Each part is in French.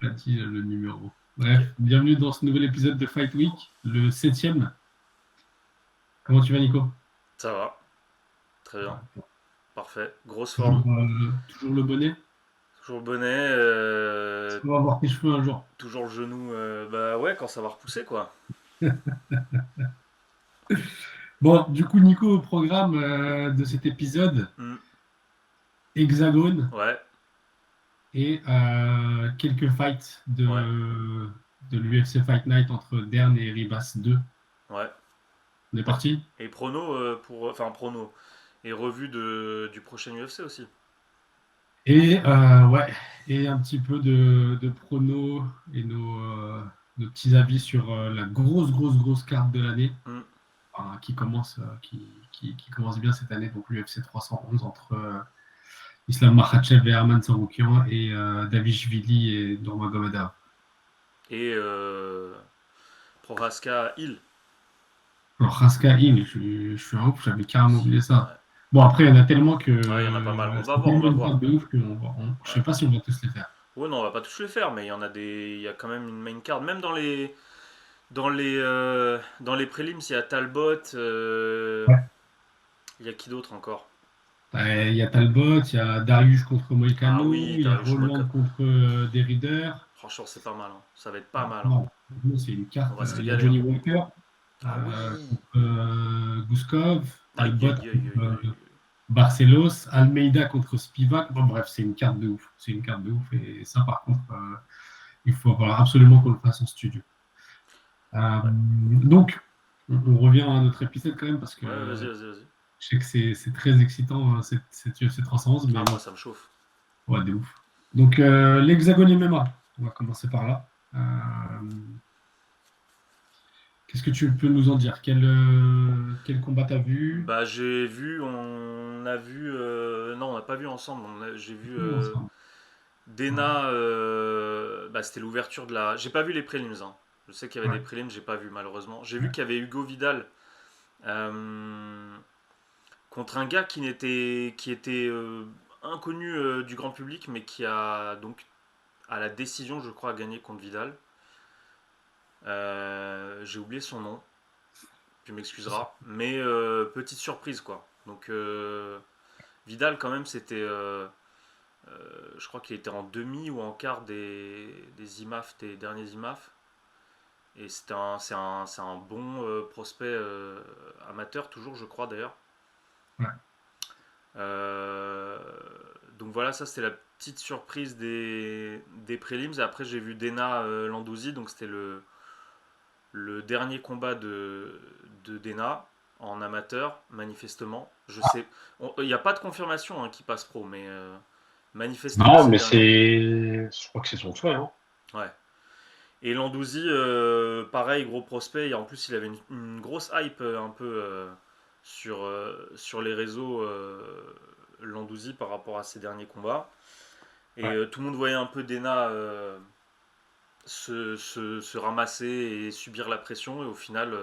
pas dit le numéro. Ok, Bref, bienvenue dans ce nouvel épisode de Fight Week, le septième. Comment tu vas, Nico? ça va, très bien, parfait. Grosse forme, Toujours le bonnet? toujours le bonnet, Est-ce qu'on va voir tes cheveux un jour? toujours le genou. Bah ouais, quand ça va repousser quoi. Bon, du coup, Nico, au programme de cet épisode, Hmm, Hexagone ouais, et quelques fights ouais, de l'UFC Fight Night entre Dern et Ribas 2. ouais. On est parti? Et prono enfin prono. Et revue du prochain UFC aussi. Et ouais, et un petit peu de pronos et nos petits avis sur la grosse carte de l'année, Hmm, enfin, qui commence bien cette année, donc l'UFC 311 entre Islam Makhachev et Herman Tsarukyan et Davishvili et Nurmagomedov. Et Prohaska Hill. Alors, Raska Hill, je suis un ouf, j'avais carrément oublié ça. Ouais. Bon, après, il y en a tellement que Ouais, il y en a pas mal. On va c'est voir, on tellement va une carte voir. de ouf que je Ouais. sais pas si on va tous les faire. Ouais, non, on va pas tous les faire, mais il y en a des. Il y a quand même une main card. Même dans les prélims, il y a Talbot. Ouais. Il y a qui d'autre encore? Il y a Talbot, il y a Darius contre Ah Moïcano, oui, il y a Darius Roland Moka. contre Derrider. Franchement, c'est pas mal, hein. Ça va être pas Ah, mal, hein. non, c'est une On carte. va se Il y a régaler, hein. Johnny Walker Ah oui. contre Guskov, Aïe, Talbot aïe, aïe, contre aïe, aïe. Barcelos, Almeida contre Spivak. Bon, bref, c'est une carte de ouf. C'est une carte de ouf. Et ça, par contre, il faut absolument qu'on le fasse en studio. Ouais, Donc, on revient à notre épisode quand même parce que ouais, vas-y, vas-y, vas-y. je sais que c'est très excitant cette UFC 311, mais Ah, bon, moi, ça me chauffe. ouais, de ouf. Donc, l'Hexagone MMA, on va commencer par là. Qu'est-ce que tu peux nous en dire? Quel combat t'as vu? Bah, j'ai vu, on a vu. Non, on n'a pas vu ensemble. J'ai vu Oui, ensemble. Ouais. Dana. Bah, c'était l'ouverture de la. J'ai pas vu les prélims, hein. Je sais qu'il y avait des Ouais. prélims, j'ai pas vu malheureusement. J'ai vu Ouais. qu'il y avait Hugo Vidal euh, contre un gars qui était inconnu du grand public, mais qui a donc à la décision, je crois, gagné contre Vidal. J'ai oublié son nom, tu m'excuseras. Mais petite surprise, quoi. Donc Vidal, quand même, c'était. Je crois qu'il était en demi ou en quart des IMAF, des derniers IMAF. Et c'est un bon prospect amateur, toujours, je crois, d'ailleurs. Ouais. Euh, donc voilà, ça c'était la petite surprise des prélims. Et après, j'ai vu Dena Landouzi, donc c'était le dernier combat de Dena en amateur, manifestement. Je sais, il n'y a pas de confirmation hein, qu'il passe pro, mais manifestement Non, c'est le mais dernier. je crois que c'est son souhait, hein. Ouais. Et Landouzi, pareil, gros prospect. Et en plus, il avait une grosse hype un peu sur les réseaux Landouzi par rapport à ses derniers combats. Et Ouais. tout le monde voyait un peu Dena se ramasser et subir la pression. Et au final,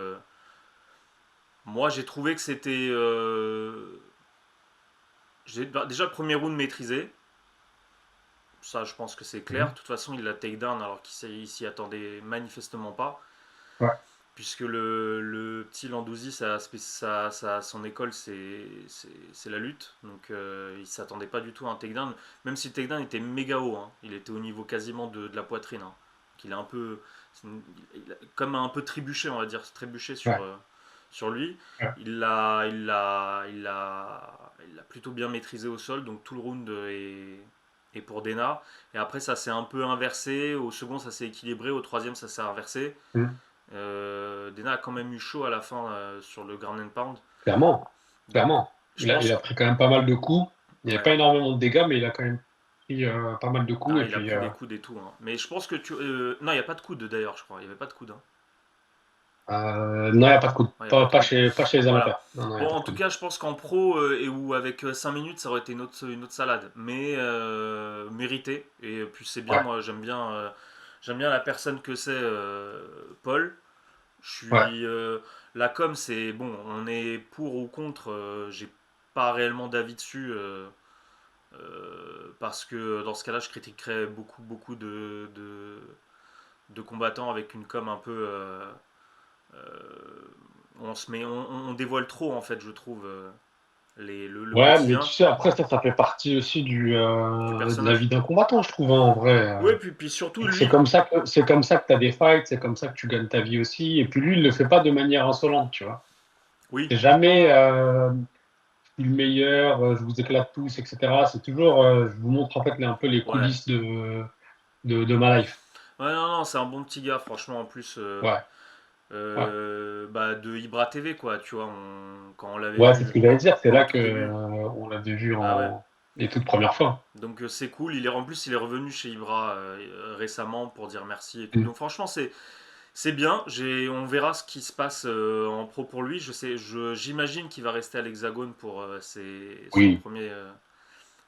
moi j'ai trouvé que c'était. Déjà le premier round maîtrisé. Ça, je pense que c'est clair. Mhm. De toute façon, il l'a takedown alors qu'il s'y attendait manifestement pas. Ouais. Puisque le petit Landouzi, son école, c'est la lutte. Donc il s'attendait pas du tout à un takedown. Même si le takedown était méga haut. Hein. Il était au niveau quasiment de la poitrine. Hein. Donc il a un peu. Comme un peu trébuché, on va dire. Trébuché Ouais. sur lui. Ouais. Il l'a plutôt bien maîtrisé au sol. Donc tout le round est pour Dena. Et après, ça s'est un peu inversé. Au second, ça s'est équilibré. Au troisième, ça s'est inversé. Mhm. Dena a quand même eu chaud à la fin sur le ground and pound. Clairement, Donc, clairement. je Il pense a que. pris quand même pas mal de coups. Il n'y avait Ouais. pas énormément de dégâts, mais il a quand même pris pas mal de coups. Ah, Et il a puis, pris des coudes et tout. Hein. Mais je pense que tu. Non, il n'y a pas de coude d'ailleurs, je crois. Il n'y avait pas de coude. Hein. non, il n'y a pas de coups. Ouais, il n'y a pas de coude. Pas chez les Voilà. amateurs. Non, non, il n'y a Bon, pas en de tout coups. cas, je pense qu'en pro et ou avec 5 minutes, ça aurait été une autre salade. Mais mérité. Et puis c'est bien, Ouais, moi, j'aime bien la personne que c'est, Paul. Je ouais. suis. La com, c'est bon, on est pour ou contre. J'ai pas réellement d'avis dessus. Parce que dans ce cas-là, je critiquerais beaucoup, beaucoup de de combattants avec une com un peu. On dévoile trop, en fait, je trouve, le Ouais, mais quotidien tu sais, après, ça fait partie aussi du de la vie personnage. d'un combattant, je trouve, hein, en vrai. Oui, puis surtout, C'est lui. comme ça que tu as des fights, c'est comme ça que tu gagnes ta vie aussi. Et puis lui, il le fait pas de manière insolente, tu vois. Oui, C'est jamais je suis le meilleur, je vous éclate tous, etc. C'est toujours, je vous montre en fait un peu les ouais. coulisses de ma life. Ouais, non, non, c'est un bon petit gars, franchement, en plus. Ouais, ouais. Bah, de Ibra TV, quoi, tu vois, quand on l'avait Ouais, c'est ce vu que j'allais dire. C'est au là que tout début. on l'avait vu Bah ouais. les toutes premières fois. Donc c'est cool. En plus, il est revenu chez Ibra récemment pour dire merci et tout. Mm. Donc franchement, c'est bien. On verra ce qui se passe en pro pour lui. J'imagine qu'il va rester à l'Hexagone pour Oui.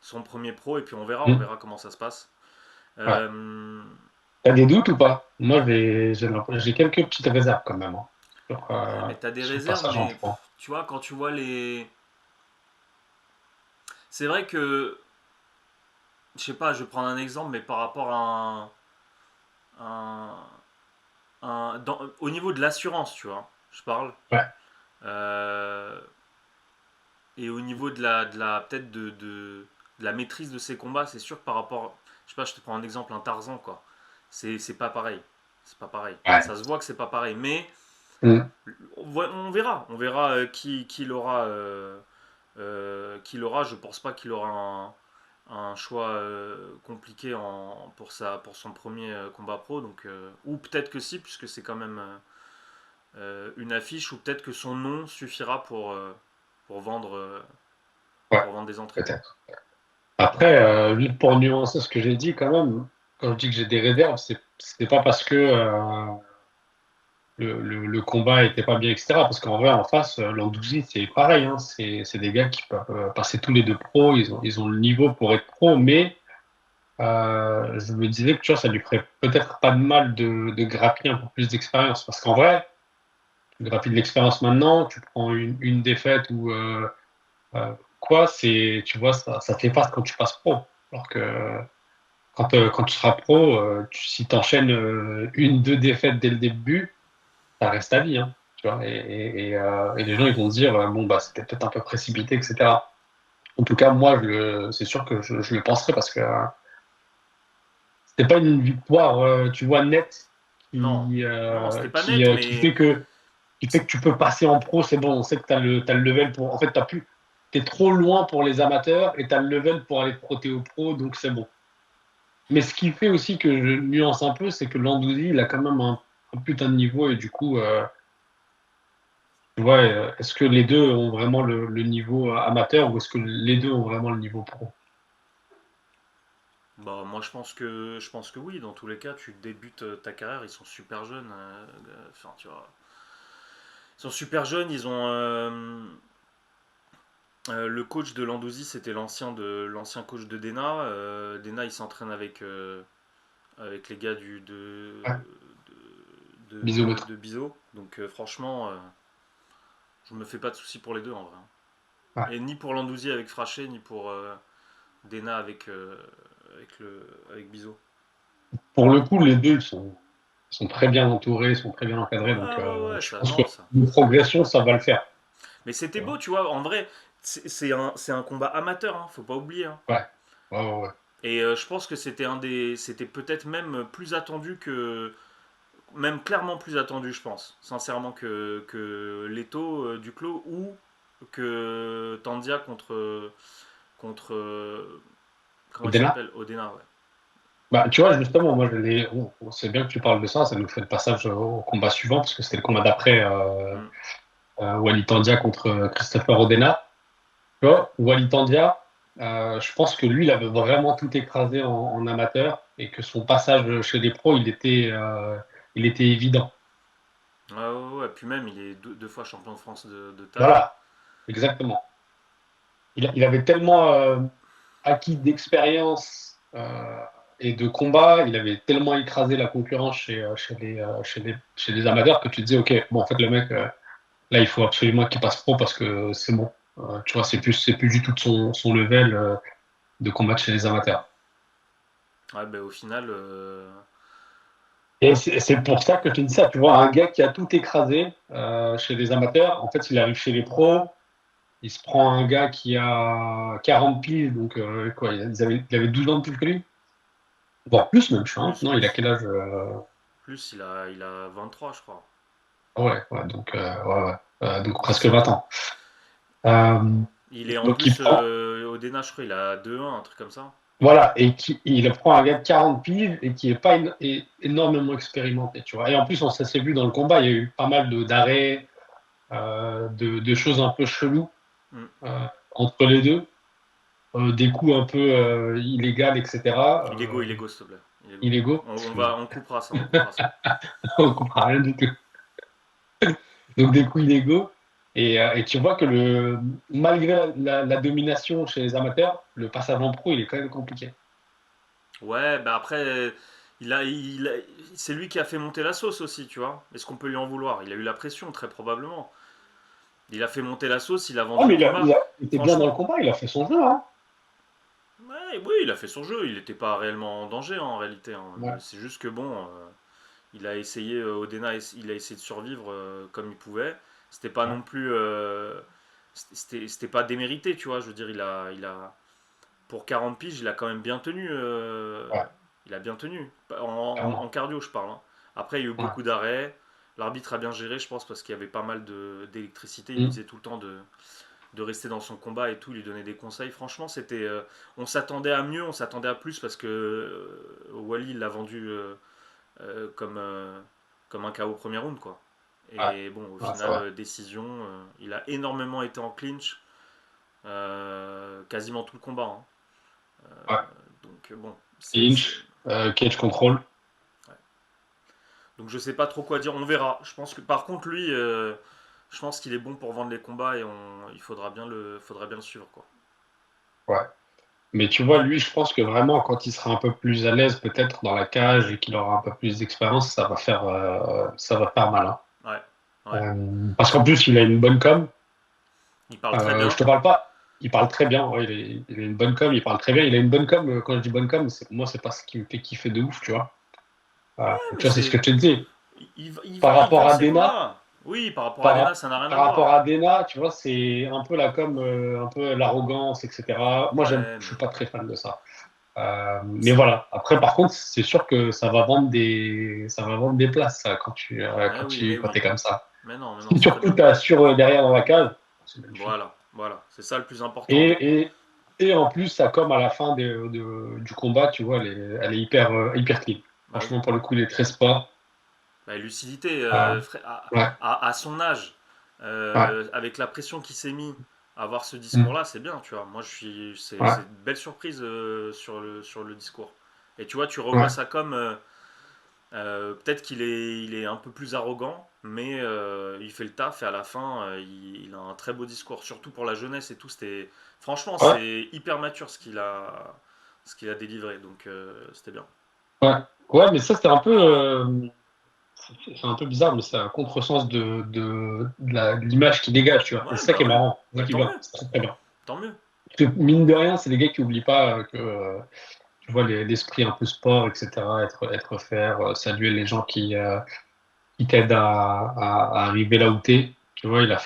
son premier pro. Et puis on Mm. verra comment ça se passe. Ouais. Euh, T'as des doutes ou pas? Moi, j'ai quelques petites réserves quand même, hein, ouais, mais t'as des sur le réserves, passage en mais pro. tu vois, quand tu vois les. C'est vrai que, je sais pas, je vais prendre un exemple, mais par rapport à au niveau de l'assurance, tu vois, je parle. Ouais. Euh, et au niveau peut-être de la maîtrise de ses combats, c'est sûr que par rapport, je sais pas, je te prends un exemple, un Tarzan, quoi. C'est pas pareil. C'est pas pareil. Ouais. Ça se voit que c'est pas pareil, mais Mm. on verra qui l'aura. Qui l'aura. Je pense pas qu'il aura un choix compliqué pour son premier combat pro. Donc, ou peut-être que si, puisque c'est quand même une affiche, ou peut-être que son nom suffira pour vendre, euh, Ouais, pour vendre des entrées. peut-être. Après, juste pour nuancer ce que j'ai dit quand même, quand je dis que j'ai des réserves, c'est pas parce que le combat était pas bien, etc. Parce qu'en vrai, en face, l'Andouzi, c'est pareil, hein. C'est des gars qui peuvent passer tous les deux pros, ils ont le niveau pour être pro, mais je me disais que tu vois, ça lui ferait peut-être pas de mal de grappiller un peu plus d'expérience. Parce qu'en vrai, tu grappilles de l'expérience maintenant, tu prends une défaite ou quoi, tu vois, ça fait pas quand tu passes pro. Alors que quand tu seras pro, si tu enchaînes une, deux défaites dès le début, ça reste ta vie, hein, tu vois. Et les gens, ils vont se dire, bon, bah, c'était peut-être un peu précipité, etc. En tout cas, moi, c'est sûr que je le penserai parce que c'était pas une victoire, tu vois, nette Non, qui, non, c'était euh, pas qui, net, euh, qui mais fait que, qui fait que tu peux passer en pro, c'est bon, on sait que t'as le level pour. En fait, t'es trop loin pour les amateurs et t'as le level pour aller te frotter au pro, donc c'est bon. Mais ce qui fait aussi que je nuance un peu, c'est que Landouzi, il a quand même un putain de niveau et du coup, tu vois, est-ce que les deux ont vraiment le niveau amateur ou est-ce que les deux ont vraiment le niveau pro? bah, moi je pense que oui. Dans tous les cas, tu débutes ta carrière, ils sont super jeunes. Enfin, tu vois, ils sont super jeunes. Le coach de Landouzi, c'était l'ancien coach de Dena. Dena, il s'entraîne avec les gars Ouais, bisous. de Bizo. Donc franchement, je me fais pas de soucis pour les deux en vrai. Ouais. Et ni pour Landouzi avec Fraché, ni pour Dena avec Bizo. Pour le coup, les deux sont très bien entourés, sont très bien encadrés, donc Ouais, ouais, ouais, je ça, pense que non, ça. une progression, ça va le faire. Mais c'était Tu beau, vois. tu vois. En vrai, c'est un combat amateur, hein, faut pas oublier, hein. Ouais, ouais, ouais, ouais. Et je pense que c'était peut-être même plus attendu même clairement plus attendu, je pense, sincèrement, que Leto Duclos ou que Tandia contre comment il Odena? s'appelle Odena, ouais. Bah, tu vois, justement, moi, c'est bien que tu parles de ça nous fait le passage au combat suivant, parce que c'était le combat d'après Mm. Walid Tandia contre Christopher Odena. Tu vois, Walid Tandia, je pense que lui, il avait vraiment tout écrasé en amateur et que son passage chez les pros, il était évident. Ouais, ouais, ouais. Puis même, il est deux fois champion de France de taille. Voilà, exactement. Il avait tellement acquis d'expérience et de combat, il avait tellement écrasé la concurrence chez les amateurs que tu te disais, OK, bon, en fait, le mec, là, il faut absolument qu'il passe pro parce que c'est bon. Tu vois, c'est plus du tout de son level de combattre chez les amateurs. Ouais, ben au final, Et c'est pour ça que je te dis ça. Tu vois, un gars qui a tout écrasé chez les amateurs, en fait, il arrive chez les pros, il se prend un gars qui a 40 piges, donc quoi, il avait 12 ans de plus que lui. Voire plus même, je pense. Plus, Non, il a plus. quel âge Plus, il a 23, je crois. Ouais, ouais, donc, ouais, ouais. Donc presque 17. 20 ans. Euh, Il est en donc il plus prend, au Dena, je crois, il a 2-1, un truc comme ça. voilà, il prend un gars de 40 piges et qui est pas énormément expérimenté, tu vois. Et en plus, ça s'est vu dans le combat, il y a eu pas mal d'arrêts, de choses un peu cheloues Hmm. entre les deux, des coups un peu illégaux, etc. Illégaux, s'il te plaît. Illégaux. Illégaux, On coupera ça, on coupera ça. on comprend rien du tout. Donc des coups illégaux. Et tu vois que malgré la domination chez les amateurs, le passage en pro, il est quand même compliqué. Ouais, bah après, il a, il a- c'est lui qui a fait monter la sauce aussi, tu vois. Est-ce qu'on peut lui en vouloir? Il a eu la pression, très probablement. Il a fait monter la sauce, il a Oh, vendu mais le combat. il était bien dans le Franchement, combat, il a fait son jeu, hein. ouais, oui, il a fait son jeu. Il n'était pas réellement en danger, hein, en réalité, hein. Ouais, C'est juste que bon, il a essayé, Odena, il a essayé de survivre comme il pouvait. C'était pas ouais, non plus. C'était pas démérité, tu vois. Je veux dire, pour 40 piges, il a quand même bien tenu. ouais, Il a bien tenu. En clairement. cardio, je parle, hein. Après, il y a eu Ouais. beaucoup d'arrêts. L'arbitre a bien géré, je pense, parce qu'il y avait pas mal d'électricité. Il lui Mm. disait tout le temps de rester dans son combat et tout, il lui donnait des conseils. Franchement, on s'attendait à mieux, on s'attendait à plus parce que Wally il l'a vendu comme un KO au premier round, quoi. Ouais, Et bon, au ouais, c'est final, vrai. décision, il a énormément été en clinch, quasiment tout le combat, hein. Ouais. Donc bon, Inch, cage control. ouais. Donc je sais pas trop quoi dire, on verra. Je pense que par contre lui, je pense qu'il est bon pour vendre les combats et il faudra bien le suivre, quoi. Ouais. Mais tu vois, lui, je pense que vraiment, quand il sera un peu plus à l'aise, peut-être dans la cage et qu'il aura un peu plus d'expérience, ça va faire mal, hein. Ouais, ouais. Parce qu'en plus, il a une bonne com. Il parle très Je bien. te parle pas. Il parle très bien. Ouais, il a une bonne com. Il parle très bien. Il a une bonne com. Quand je dis bonne com, moi, c'est pas ce qui me fait kiffer de ouf, tu vois. Ouais, mais Tu vois, c'est ce que je te disais. il vend ses combats. Oui, par rapport à Dana, ça n'a rien Par à rapport voir. à Dena, tu vois, c'est un peu la com, un peu l'arrogance, etc. Moi, Ouais, je suis mais pas très fan de ça. Mais c'est- voilà. Après, par contre, c'est sûr que ça va vendre des places, ça, mais oui, mais quand oui. t'es comme ça. Mais non, Si c'est très surtout bien. t'assures derrière dans la cage, c'est magnifique. Voilà, voilà, c'est ça le plus important. Et, et, et en plus, ça comme à la fin du combat, tu vois, elle est hyper clean. Bah oui. Franchement, pour le coup, il est très sport. Bah, lucidité, Euh, ouais, à son âge, ouais, avec la pression qui s'est mis à avoir ce mm, discours-là, c'est bien, tu vois. Moi, c'est ouais, une belle surprise sur le discours. Et tu vois, tu revois ouais, ça comme, peut-être qu'il est un peu plus arrogant, mais il fait le taf et à la fin, il a un très beau discours, surtout pour la jeunesse et tout. Franchement, ouais, c'est hyper mature ce qu'il a délivré, donc c'était bien. ouais. Ouais, mais ça, c'est un peu bizarre, mais c'est un contresens de l'image qu'il dégage, tu vois. Et Ouais, c'est ça bah qui est ouais, marrant, c'est ça bah qui est tant bien, mieux, c'est très, très bien. tant mieux. Parce que mine de rien, c'est des gars qui n'oublient pas que, tu vois, l'esprit un peu sport, etc., être faire, saluer les gens qui t'aident à arriver là où t'es. Tu vois, il a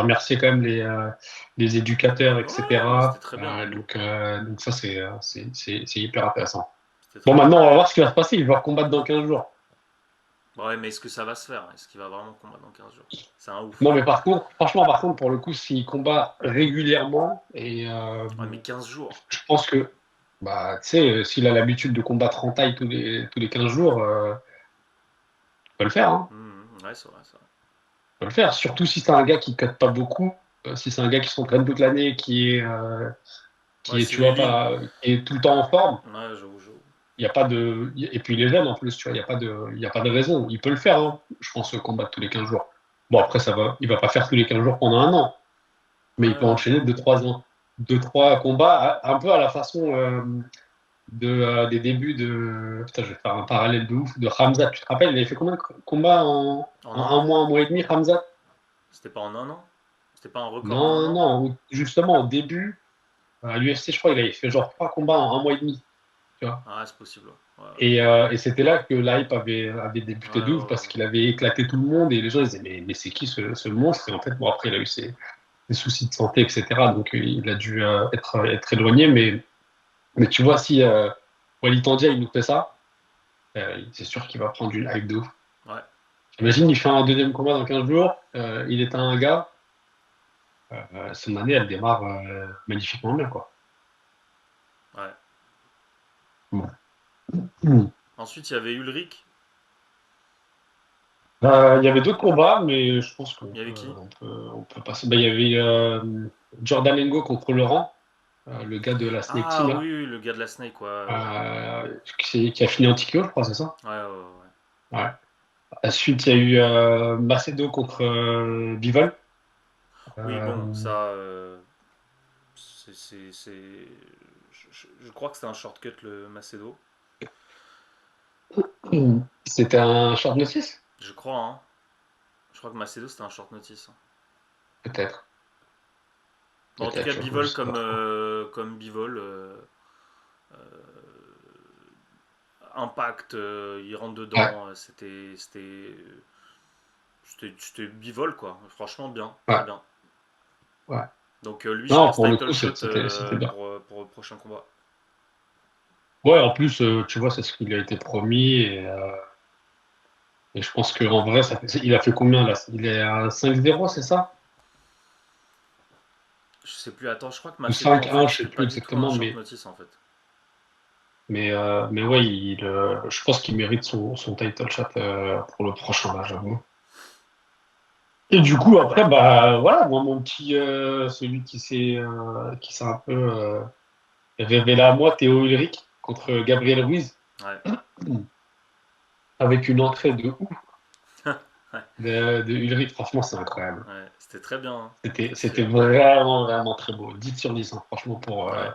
remercié quand même les éducateurs, Ouais, bah c'était etc. très bien. Donc ça, c'est hyper intéressant. C'était Bon, très bien. maintenant, on va voir ce qui va se passer. Il va combattre dans 15 jours. Bah ouais, mais est-ce que ça va se faire? Est-ce qu'il va vraiment combattre dans 15 jours? C'est un Non, ouf. mais par contre, franchement, pour le coup, s'il combat régulièrement, Ouais, mais 15 jours. je pense que, bah, tu sais, s'il a l'habitude de combattre en taille tous les 15 jours, il peut le faire, hein. Ouais, c'est vrai, c'est vrai. Il peut le faire. Surtout si c'est un gars qui ne cut pas beaucoup, si c'est un gars qui s'entraîne toute l'année, Ouais, tu s'il est vois, lean. qui est tout le temps en forme, Ouais, j'avoue, j'avoue. il y a pas de, et puis il est jeune en plus, tu vois, il y a pas de raison. Il peut le faire, hein, je pense, combattre tous les 15 jours. Bon, après, il va pas faire tous les 15 jours pendant un an, mais il Ouais, peut ouais. enchaîner 2-3 ans. 2-3 combats, un peu à la façon des débuts de. Putain, je vais faire un parallèle de ouf, de Hamza. Tu te rappelles, il avait fait combien de combats En en un an? un mois et demi, Hamza? C'était pas en un an? C'était pas un record en un Non, an? non, justement, au début, à l'UFC, je crois, il avait fait genre 3 combats en un mois et demi, tu vois. Ah, c'est possible, ouais. Et c'était là que l'hype avait débuté de ouf parce qu'il avait éclaté tout le monde et les gens disaient mais c'est qui ce monstre? Et en fait, bon, après, il a eu des soucis de santé, etc. Donc, il a dû être éloigné. Mais tu vois, si Walid Tandia, il nous fait ça, c'est sûr qu'il va prendre une hype de ouf. Ouais. Imagine, il fait un deuxième combat dans 15 jours, il est un gars, son année, elle démarre magnifiquement bien, quoi. Ouais. Mm. Ensuite, il y avait Ulrich. Il y avait d'autres combats, mais je pense Il y avait qui? on peut passer. Il y avait Jordan Engo contre Laurent, le gars de la Snake Ah Team, là, oui, le gars de la Snake, quoi. qui a fini en TKO, je crois, c'est ça? Ouais. Ouais. Ensuite, il y a eu Macedo contre Bivol. Oui, bon, Euh, ça. Je crois que c'était un shortcut, le Macedo. C'était un short notice? Je crois, hein. Je crois que Macedo, c'était un short notice. Peut-être. Bon, en tout cas, Je Bivol sais pas trop. comme Bivol. Impact, il rentre Ouais, dedans. C'était Bivol, quoi. Franchement, bien. Très ouais, bien. ouais. Donc, lui, je Non, pense pour le title coup, shot c'était bien. pour le prochain combat. Ouais, en plus, tu vois, c'est ce qu'il a été promis. Et je pense qu'en vrai, il a fait combien là? Il est à 5-0, c'est ça? Je sais plus, attends, je crois que Ou Macedo, en 5-1, fait, je sais c'était plus pas du tout un exactement. short notice, en fait. Mais ouais, je pense qu'il mérite son title shot pour le prochain, là, j'avoue. Et du coup, après, bah voilà, moi, mon petit, celui qui s'est un peu révélé à moi, Théo Ulrich contre Gabriel Ruiz, Ouais. avec une entrée de ouf Ouais, de Ulrich. Franchement, c'est incroyable. ouais. C'était très bien, hein. C'était vraiment, vraiment très beau. 10 sur 10, hein, franchement, Ouais.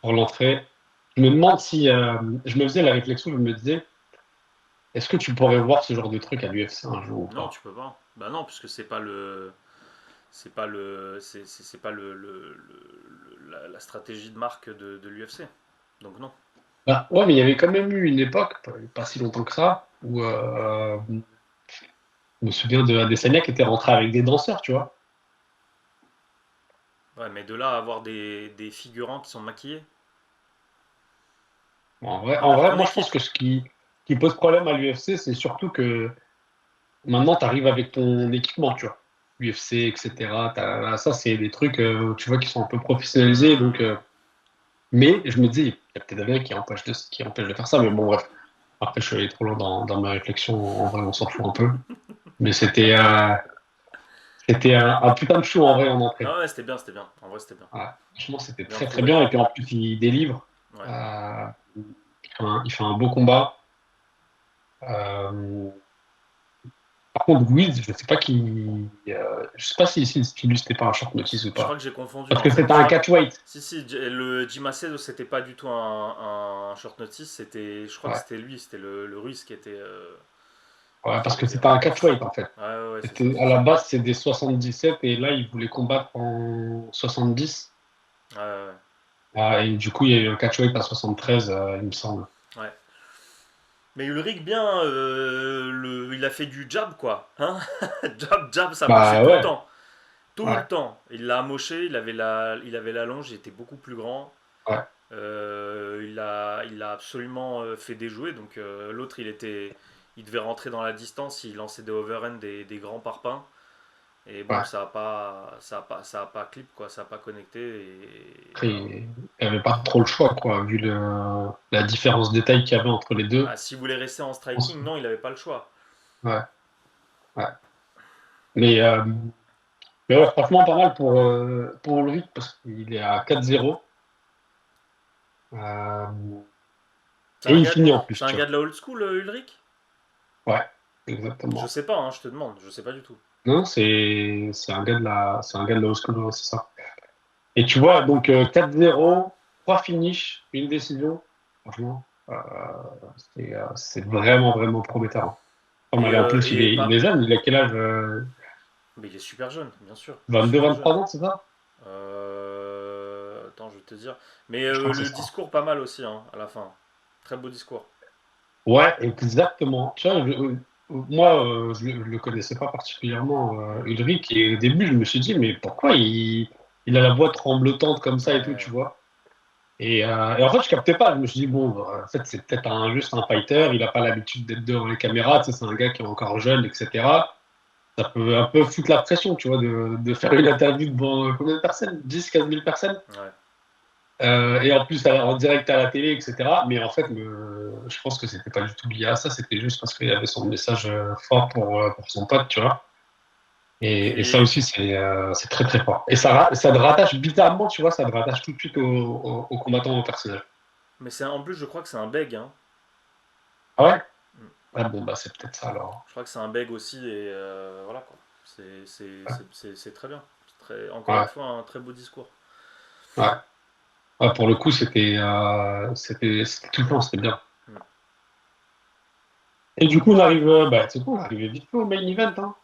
pour l'entrée. Je me demande si, je me faisais la réflexion, je me disais, est-ce que tu pourrais voir ce genre de truc à l'UFC un jour ou Non, pas? tu peux pas. Bah non, puisque c'est pas la stratégie de marque de l'UFC. Donc non. Bah, ouais, mais il y avait quand même eu une époque, pas si longtemps que ça, où je me souviens de Adesanya qui était rentré avec des danseurs, tu vois. Ouais, mais de là à avoir des figurants qui sont maquillés, Bon, à en part vrai, ton moi, je pense équipe. que ce qui pose problème à l'UFC, c'est surtout que maintenant, tu arrives avec ton équipement, tu vois. UFC, etc. Ça, c'est des trucs, tu vois, qui sont un peu professionnalisés. Donc, mais je me dis, il y a peut-être rien qui empêche de faire ça. Mais bon, bref. Après, je suis allé trop loin dans ma réflexion. En vrai, on s'en fout un peu. Mais c'était un putain de show en vrai en entrée. Ah ouais, c'était bien, c'était bien. En vrai, c'était bien. Ouais. Franchement, c'était Bien très très trouvé. bien. Et puis en plus, il délivre. Ouais. Il fait un beau combat. Euh, Par contre, Wiz, je sais pas si lui c'était pas un short notice ou Je crois pas. que j'ai confondu Parce en que fait. c'était un catchweight. Si, le Jim Macedo, c'était pas du tout un short notice. Je crois que Ouais. c'était lui, c'était le Russe Ouais, qui parce que était c'était en un notice. catchweight en fait. Ouais, c'est ça, À c'est la ça. base, c'est des 77 et là, il voulait combattre en 70. Ouais. Et du coup, il y a eu un catchweight à 73, il me semble. Ouais. Mais Ulrich, bien, il a fait du jab, quoi. Hein. Jab, ça marchait Bah tout le ouais, temps. Tout le ouais, temps. Il l'a amoché, il avait la longe, il était beaucoup plus grand. ouais. Il a absolument fait déjouer. Donc l'autre, il devait rentrer dans la distance, il lançait des overhand, des grands parpaings. Et bon, Ouais. ça a pas clip, quoi, ça a pas connecté. Et Après, voilà. il n'y avait pas trop le choix, quoi, vu la différence de taille qu'il y avait entre les deux. Ah, s'il voulait rester en Je pense striking, non, il avait pas le choix. Ouais, ouais. Mais, euh, mais ouais, franchement, pas mal pour Ulrich parce qu'il est à 4-0. Euh, C'est et un il gars, finit en c'est plus, un tu gars vois. de la old school, Ulrich. Ouais, Je exactement. sais pas, hein, je te demande, je sais pas du tout. Non, c'est un gars de la Old School, ouais, c'est ça. Et tu vois, donc 4-0, 3 finishes, une décision. Franchement, c'est vraiment, vraiment prometteur, hein. Pas mal. Et en plus, il Et est, il est pas. jeune, il a quel âge? Mais il est super jeune, bien sûr. Il est super 22-23 jeune. ans, c'est ça? Attends, je vais te dire. Mais Je crois que c'est le ça. discours pas mal aussi, hein, à la fin. Très beau discours. Ouais, exactement. Tu vois, moi, je ne le connaissais pas particulièrement, Mm. Ulrich, et au début, je me suis dit, mais pourquoi il a la voix tremblotante comme ça et tout, tu Ouais. vois? Et en fait, je captais pas. Je me suis dit, bon, bah, en fait, c'est peut-être juste un fighter, il n'a pas l'habitude d'être devant les caméras, tu sais, c'est un gars qui est encore jeune, etc. Ça peut un peu foutre la pression, tu vois, de faire une interview devant combien de personnes? 10, 15 000 personnes? Ouais. Et en plus, en direct à la télé, etc. Mais en fait, je pense que c'était pas du tout lié à ça, c'était juste parce qu'il y avait son message fort pour son pote, tu vois. Et Et ça puis, aussi, c'est très très fort. Et ça te rattache bizarrement, tu vois, ça te rattache tout de suite au combattant, au personnage. mais en plus, je crois que c'est un beg, hein. Ah ouais? Mm. Ah bon, bah c'est peut-être ça alors. Je crois que c'est un beg aussi, et voilà quoi. C'est très bien. Encore une Ouais, fois, un très beau discours. ouais. Ouais, pour le coup, c'était tout le temps, c'était bien. Mm. Et du coup, on arrive, bah, c'est cool, on arrive vite fait au main event, hein,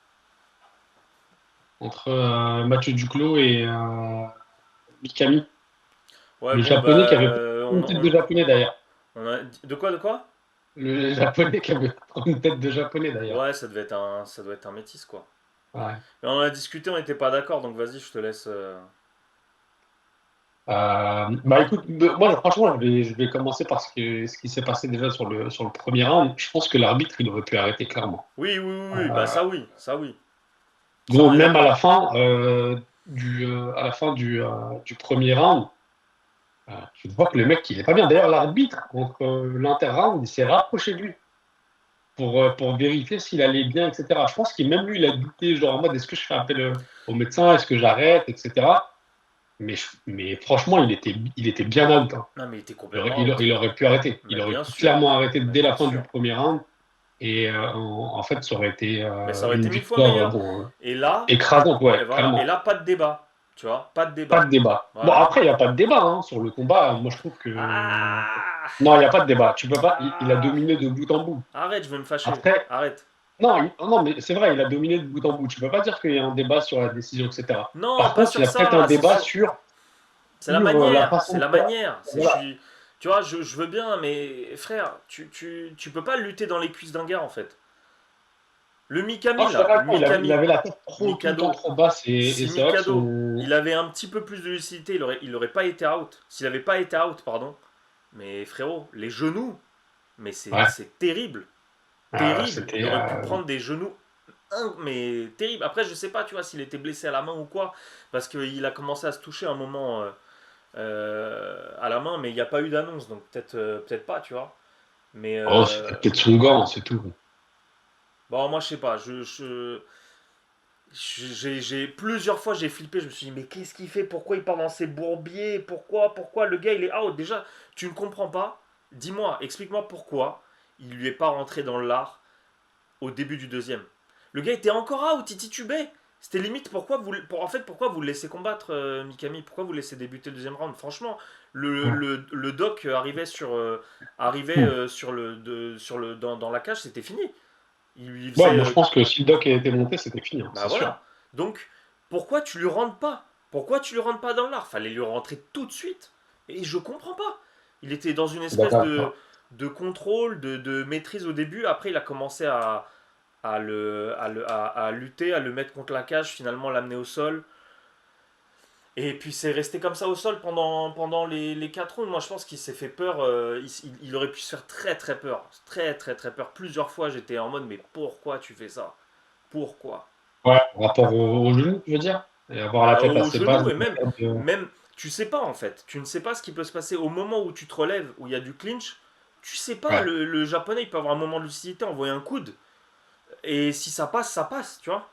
entre Mathieu Duclos et Mikami. Ouais, Le bon, japonais qui bah, avait une tête de japonais d'ailleurs. de quoi, de quoi? Le japonais qui avait une tête de japonais d'ailleurs. Ouais, ça doit être un métis, quoi. Ouais. Mais on en a discuté, on n'était pas d'accord, donc vas-y, je te laisse. Bah écoute, moi franchement, je vais commencer par ce qui s'est passé déjà sur le premier round. Je pense que l'arbitre, il aurait pu arrêter clairement. Oui, oui, oui, oui, bah Euh, ça oui, ça oui. Ça, on bon, est même à la d'accord. fin, à la fin du premier round, tu vois que le mec, il est pas bien. D'ailleurs, l'arbitre, contre l'inter-round, il s'est rapproché de lui pour vérifier s'il allait bien, etc. Je pense qu'il même lui, il a douté, genre en mode, est-ce que je fais appel au médecin, est-ce que j'arrête, etc. Mais franchement, il était bien out, hein. Non, mais il était Il aurait, complètement il out. aurait- il aurait pu arrêter. Il Mais aurait bien pu sûr. clairement arrêter Mais dès la bien fin du sûr. premier round. Et en fait, ça aurait été Mais ça aurait une été mille fois victoire meilleur. bon, Et là, écrasante, et ouais, voilà. Et clairement. là, pas de débat. Tu vois, pas de Pas de débat. débat. Bon, Voilà. après, il n'y a pas de débat hein, sur le combat. Moi, je trouve que. Ah, Non, il n'y a pas de débat. Tu peux pas. Il a ah. dominé de bout en bout. Arrête, je vais me fâcher. Après, Arrête. non, non, mais c'est vrai, il a dominé de bout en bout. Tu peux pas dire qu'il y a un débat sur la décision, etc. Non, Par pas contre, il y sur a peut-être un ça. C'est débat sur. sur, C'est la la manière. façon C'est de la faire. manière. Voilà. Tu vois, je veux bien, mais frère, tu peux pas lutter dans les cuisses d'un gars en fait. Le Ah, Mikami je suis là, d'accord avec toi, il avait la tête tout le temps Mikado, trop basse et si c'est vrai que Mikado, son. il avait un petit peu plus de lucidité, il aurait pas été out. S'il avait pas été out, pardon. Mais frérot, les genoux, mais Ouais, c'est terrible. Terrible. Il c'était. aurait pu prendre des genoux, mais terrible. Après, je sais pas, tu vois, s'il était blessé à la main ou quoi, parce qu'il a commencé à se toucher un moment à la main, mais il n'y a pas eu d'annonce, donc peut-être pas, tu vois. Mais Oh, c'était peut-être son gant, c'est tout. bon, moi, je sais pas. Plusieurs fois j'ai flippé, je me suis dit mais qu'est-ce qu'il fait, pourquoi il part dans ses bourbiers, pourquoi le gars il est out, déjà tu ne comprends pas, dis-moi, explique-moi pourquoi il lui est pas rentré dans l'art au début du deuxième. Le gars était encore out, il titubait, c'était limite pourquoi vous le laissez combattre Mikami, pourquoi vous le laissez débuter le deuxième round, franchement le doc arrivait dans la cage, c'était fini, il lui Ouais, faisait moi je pense que si le doc était monté, c'était fini, hein, bah c'est sûr. voilà. Donc, pourquoi tu lui rentres pas? Pourquoi tu lui rentres pas dans l'art? Fallait lui rentrer tout de suite. Et je comprends pas. Il était dans une Je suis espèce d'accord avec toi. de contrôle, de maîtrise au début. Après, il a commencé à lutter, à le mettre contre la cage, finalement l'amener au sol. Et puis c'est resté comme ça au sol pendant les 4 rounds. Moi je pense qu'il s'est fait peur. Il aurait pu se faire très très peur. Très très très peur. Plusieurs fois j'étais en mode mais pourquoi tu fais ça? Pourquoi? Ouais, par rapport au genou, je veux dire. Et avoir la Bah, tête au assez basse. genou et même, tu sais pas en fait. Tu ne sais pas ce qui peut se passer au moment où tu te relèves, où il y a du clinch. Tu sais pas, Ouais, le japonais il peut avoir un moment de lucidité, envoyer un coude. Et si ça passe, tu vois.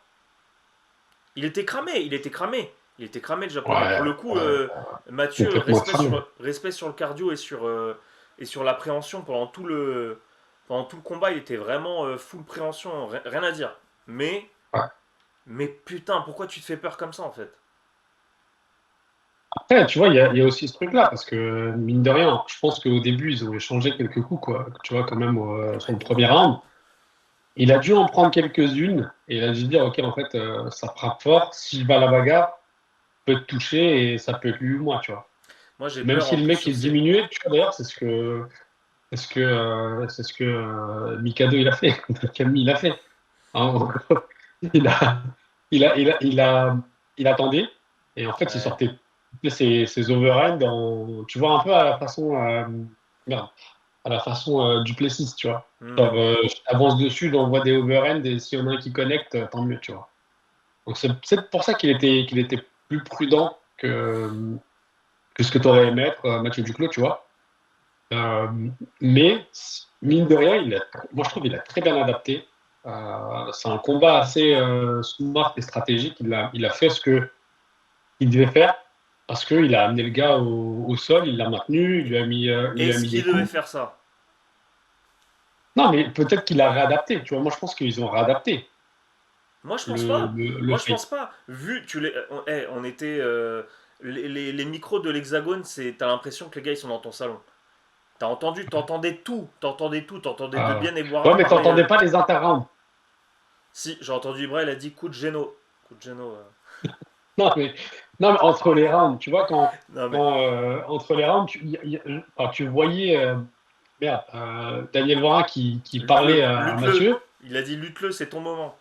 Il était cramé, il était cramé. Il était cramé le japonais. Pour ouais, le coup, ouais, Mathieu, complètement cramé. respect sur le cardio et sur l'appréhension pendant tout le combat. Il était vraiment full préhension, rien à dire. Ouais. Mais putain, pourquoi tu te fais peur comme ça en fait? Après, tu vois, il y a aussi ce truc-là, parce que mine de rien, je pense qu'au début, ils ont échangé quelques coups, quoi. Tu vois, quand même, sur Ouais, le mais premier round. Il a dû en prendre quelques-unes, et il a dû dire, OK, en fait, ça frappe fort. S'il va à la bagarre, peut te toucher, et ça peut être lui ou moi, tu vois. moi j'ai Même peur si en le plus mec sur est ces. diminué, tu vois, d'ailleurs, c'est ce que c'est ce que Mikado il a fait, Camille il a fait. En gros, il a, il attendait et en fait il Ouais. sortait ses overhands tu vois un peu à la façon merde, à la façon du Plessis, tu vois. Hmm. Genre, je t'avance dessus, on voit des overhands et s'il y en a un qui connecte, tant mieux, tu vois. Donc c'est pour ça qu'il était plus prudent que ce que tu aurais aimé être Mathieu Duclos, tu vois. Euh, mais mine de rien, moi je trouve qu'il a très bien adapté. C'est un combat assez smart et stratégique. Il a fait ce qu'il devait faire parce qu'il a amené le gars au sol, il l'a maintenu, il lui a Est-ce mis qu'il des devait coups. faire ça? Non, mais peut-être qu'il a réadapté. Tu vois, moi je pense qu'ils ont réadapté Moi, je pense pas. le Moi, je pense fight. pas. Vu, on était. Les micros de l'Hexagone, t'as l'impression que les gars, ils sont dans ton salon. T'entendais tout. T'entendais De Euh, Bien et Boirin ouais, mais parler. t'entendais pas les interrounds. Si, j'ai entendu Ibra, il a dit coup de géno. Coup de géno. Non, mais, non, mais entre les rounds, tu vois, Non, mais. entre les rounds, enfin, tu voyais merde, Daniel Vorin qui parlait Lutte-le. à Lutte-le. Mathieu. Il a dit lutte-le, c'est ton moment.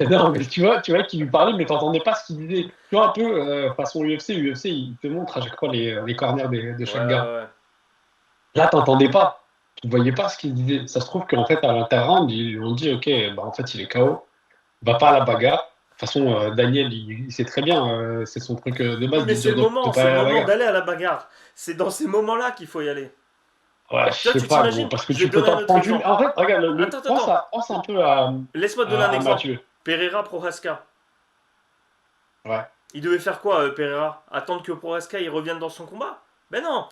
Non, mais tu vois qu'il lui parlait, mais t'entendais pas ce qu'il disait. Tu vois, un peu façon UFC. UFC, il te montre à chaque fois les corners de Ouais, chaque ouais, gars. ouais. Là, t'entendais pas. Tu voyais pas ce qu'il disait. Ça se trouve qu'en fait, à l'inter-round, ils lui ont dit, OK, bah, en fait, il est KO. Va pas à la bagarre. De toute façon, Daniel, il sait très bien, c'est son truc de Oui, base mais de dire de pas c'est aller le à la moment bagarre. d'aller à la bagarre. C'est dans ces moments-là qu'il faut y aller. Ouais, je Tu vois, sais tu pas, gros, t'imagines, parce que je vais tu te peux donner un t'en autre prendre une. exemple. En fait, regarde, Attends, attends, pense un peu à, laisse-moi te donner un à exemple. Mathieu. Pereira Prohaska. Ouais. Il devait faire quoi, Pereira? Attendre que Prohaska il revienne dans son combat? Ben non.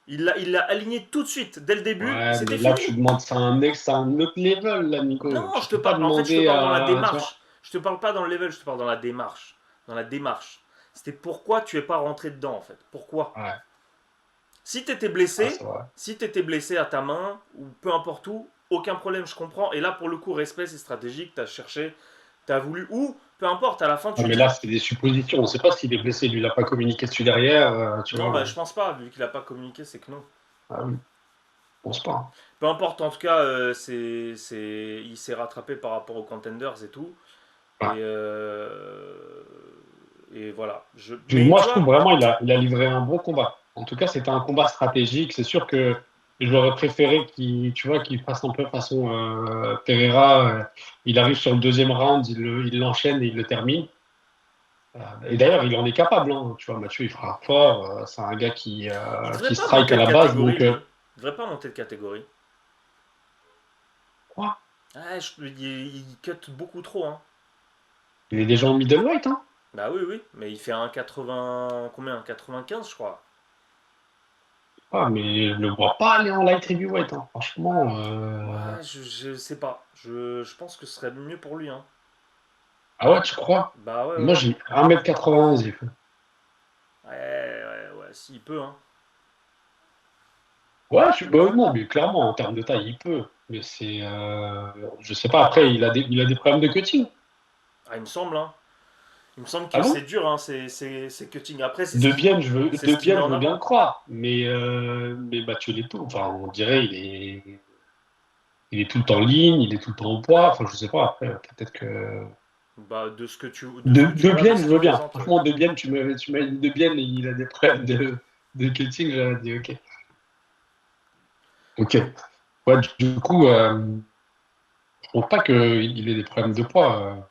Il l'a aligné tout de suite, dès le début, Ouais, c'était mais là, fini. tu demandes, c'est un autre level, là, Nico. Non, Tu peux pas en fait, je te demander parle dans la à. Tu vois? démarche. Je te parle pas dans le level, je te parle dans la démarche. Dans la démarche. C'était pourquoi tu es pas rentré dedans, en fait. Pourquoi? Ouais, Si t'étais ouais, blessé, c'est vrai. si t'étais blessé à ta main, ou peu importe où, aucun problème, je comprends. Et là, pour le coup, respect, c'est stratégique, t'as cherché, t'as voulu, ou peu importe, à la fin, Ouais, tu mais là, dis, c'est des suppositions. On sait pas s'il est blessé. Lui, il a pas communiqué dessus derrière, tu non, bah, vois. je pense pas, vu qu'il a pas communiqué, c'est que non. Ah oui, je pense pas. Peu importe, en tout cas, il s'est rattrapé par rapport aux contenders et tout. Ouais. Et, et voilà. Puis Mais moi, tu je trouve vois, vraiment il a livré un bon combat. En tout cas, c'était un combat stratégique. C'est sûr que j'aurais préféré tu vois, qu'il fasse un peu façon Pereira. Il arrive sur le deuxième round, il l'enchaîne et il le termine. Et d'ailleurs, il en est capable. Hein. Tu vois, Mathieu, il frappe fort. C'est un gars il devrait qui pas strike monter à de la base. catégorie, Donc, lui. Il devrait pas monter de catégorie. quoi Ah, il cut beaucoup trop, hein. il est déjà en middleweight. Hein. Bah oui, oui, mais il fait un 80. Combien? 95, je crois. Ah, mais je ne le vois pas aller en light heavyweight. Hein. Franchement. Ouais, je sais pas. Je pense que ce serait mieux pour lui, hein. Ah ouais, tu crois? Bah ouais, Moi, ouais. j'ai 1m91. Ouais, ouais, ouais, s'il peut, hein. Ouais, bah, non, mais clairement, en termes de taille, il peut. Mais je sais pas, après, il a des problèmes de cutting. Ah, il me semble, hein. Il me semble Ah que c'est bon? dur, hein, ces cuttings. Après, c'est ce qu'il met De en je veux bien le avant. croire. Mais Mathieu Leto, enfin, on dirait, il est tout le temps en ligne, il est tout le temps au poids. Enfin, je sais pas, après, peut-être que. Bah, de ce que tu m'as Bien, dit, je ce qu'il veux bien. présente. Franchement, tu m'as dit De Bien, il a des problèmes de cutting, j'aurais dit, ok. Ok. Ouais, du coup, je pense pas qu'il ait des problèmes de poids,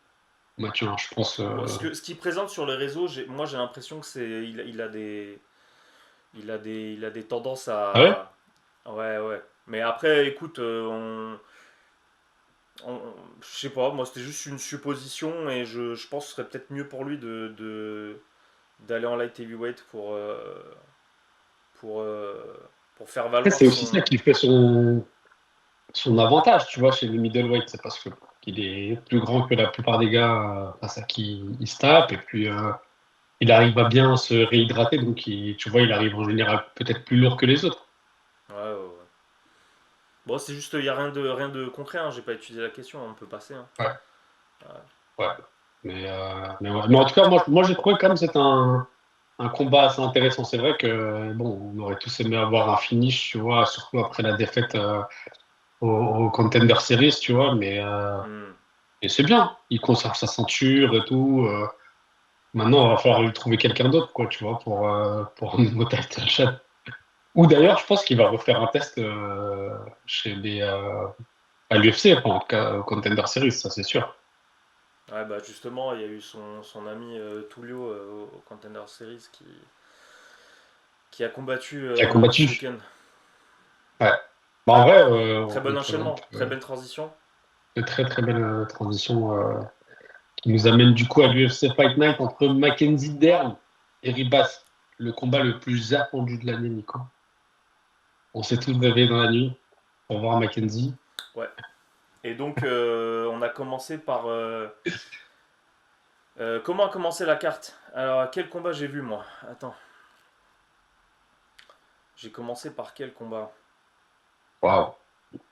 Mathieu. Hein. Je pense. Bon, ce qu'il présente sur les réseaux, moi j'ai l'impression que il a des tendances Ah ouais? à. Ouais, ouais. Mais après, écoute, je sais pas, moi c'était juste une supposition et je pense que ce serait peut-être mieux pour lui d'aller en light heavyweight pour, euh, pour faire Après, valoir c'est aussi ça son. qui fait son avantage, tu vois, chez le middleweight. C'est parce qu'il est plus grand que la plupart des gars face à qui il se tape. Et puis, il arrive à bien se réhydrater. Donc, tu vois, il arrive en général peut-être plus lourd que les autres. Ouais, ouais, ouais. Bon, c'est juste, il n'y a rien de concret, hein, j'ai pas étudié la question, on peut passer, hein. Ouais, Ouais. ouais. Mais en tout cas, moi j'ai trouvé quand même que c'était un combat assez intéressant. C'est vrai que bon, on aurait tous aimé avoir un finish, tu vois, surtout après la défaite au Contender Series, tu vois, Hmm. et c'est bien. Il conserve sa ceinture et tout. Maintenant, il va falloir lui trouver quelqu'un d'autre, quoi, tu vois, pour un nouveau title shot. Ou d'ailleurs, je pense qu'il va refaire un test à l'UFC, au Contender Series, ça c'est sûr. Ouais, bah justement, il y a eu son ami Tullio au Contender Series qui a combattu Qui a ce combattu. week-end. Ouais. Bah, en vrai, Très bon enchaînement, très belle transition. très très belle transition qui nous amène du coup à l'UFC Fight Night entre Mackenzie Dern et Ribas, le combat le plus attendu de l'année, Nico. On s'est tous réveillés dans la nuit pour voir Mackenzie. Ouais. Et donc, on a commencé par. Comment a commencé la carte? Alors, quel combat j'ai vu moi? Attends. J'ai commencé par quel combat? Waouh.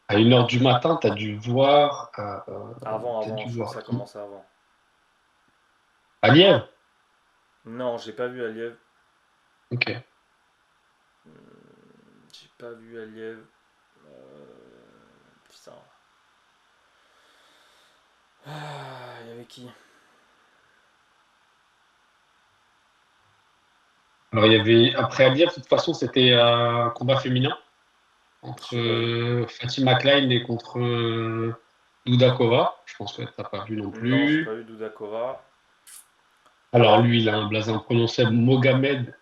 À 1 heure du matin, t'as Avant, dû je crois que voir ça a qui? commencé avant. Aliev? Non, j'ai pas vu Aliev. Ok. J'ai pas vu Aliev. Putain. Ah, il y avait qui? Alors, il y avait, après Aliev, de toute façon, c'était un combat féminin entre J'ai pas vu. Fatima Klein et contre Dudakova. Je pense que t'as pas vu non Non, j'ai pas plus. vu Dudakova. Alors, lui, il a un blason prononcé Magomed,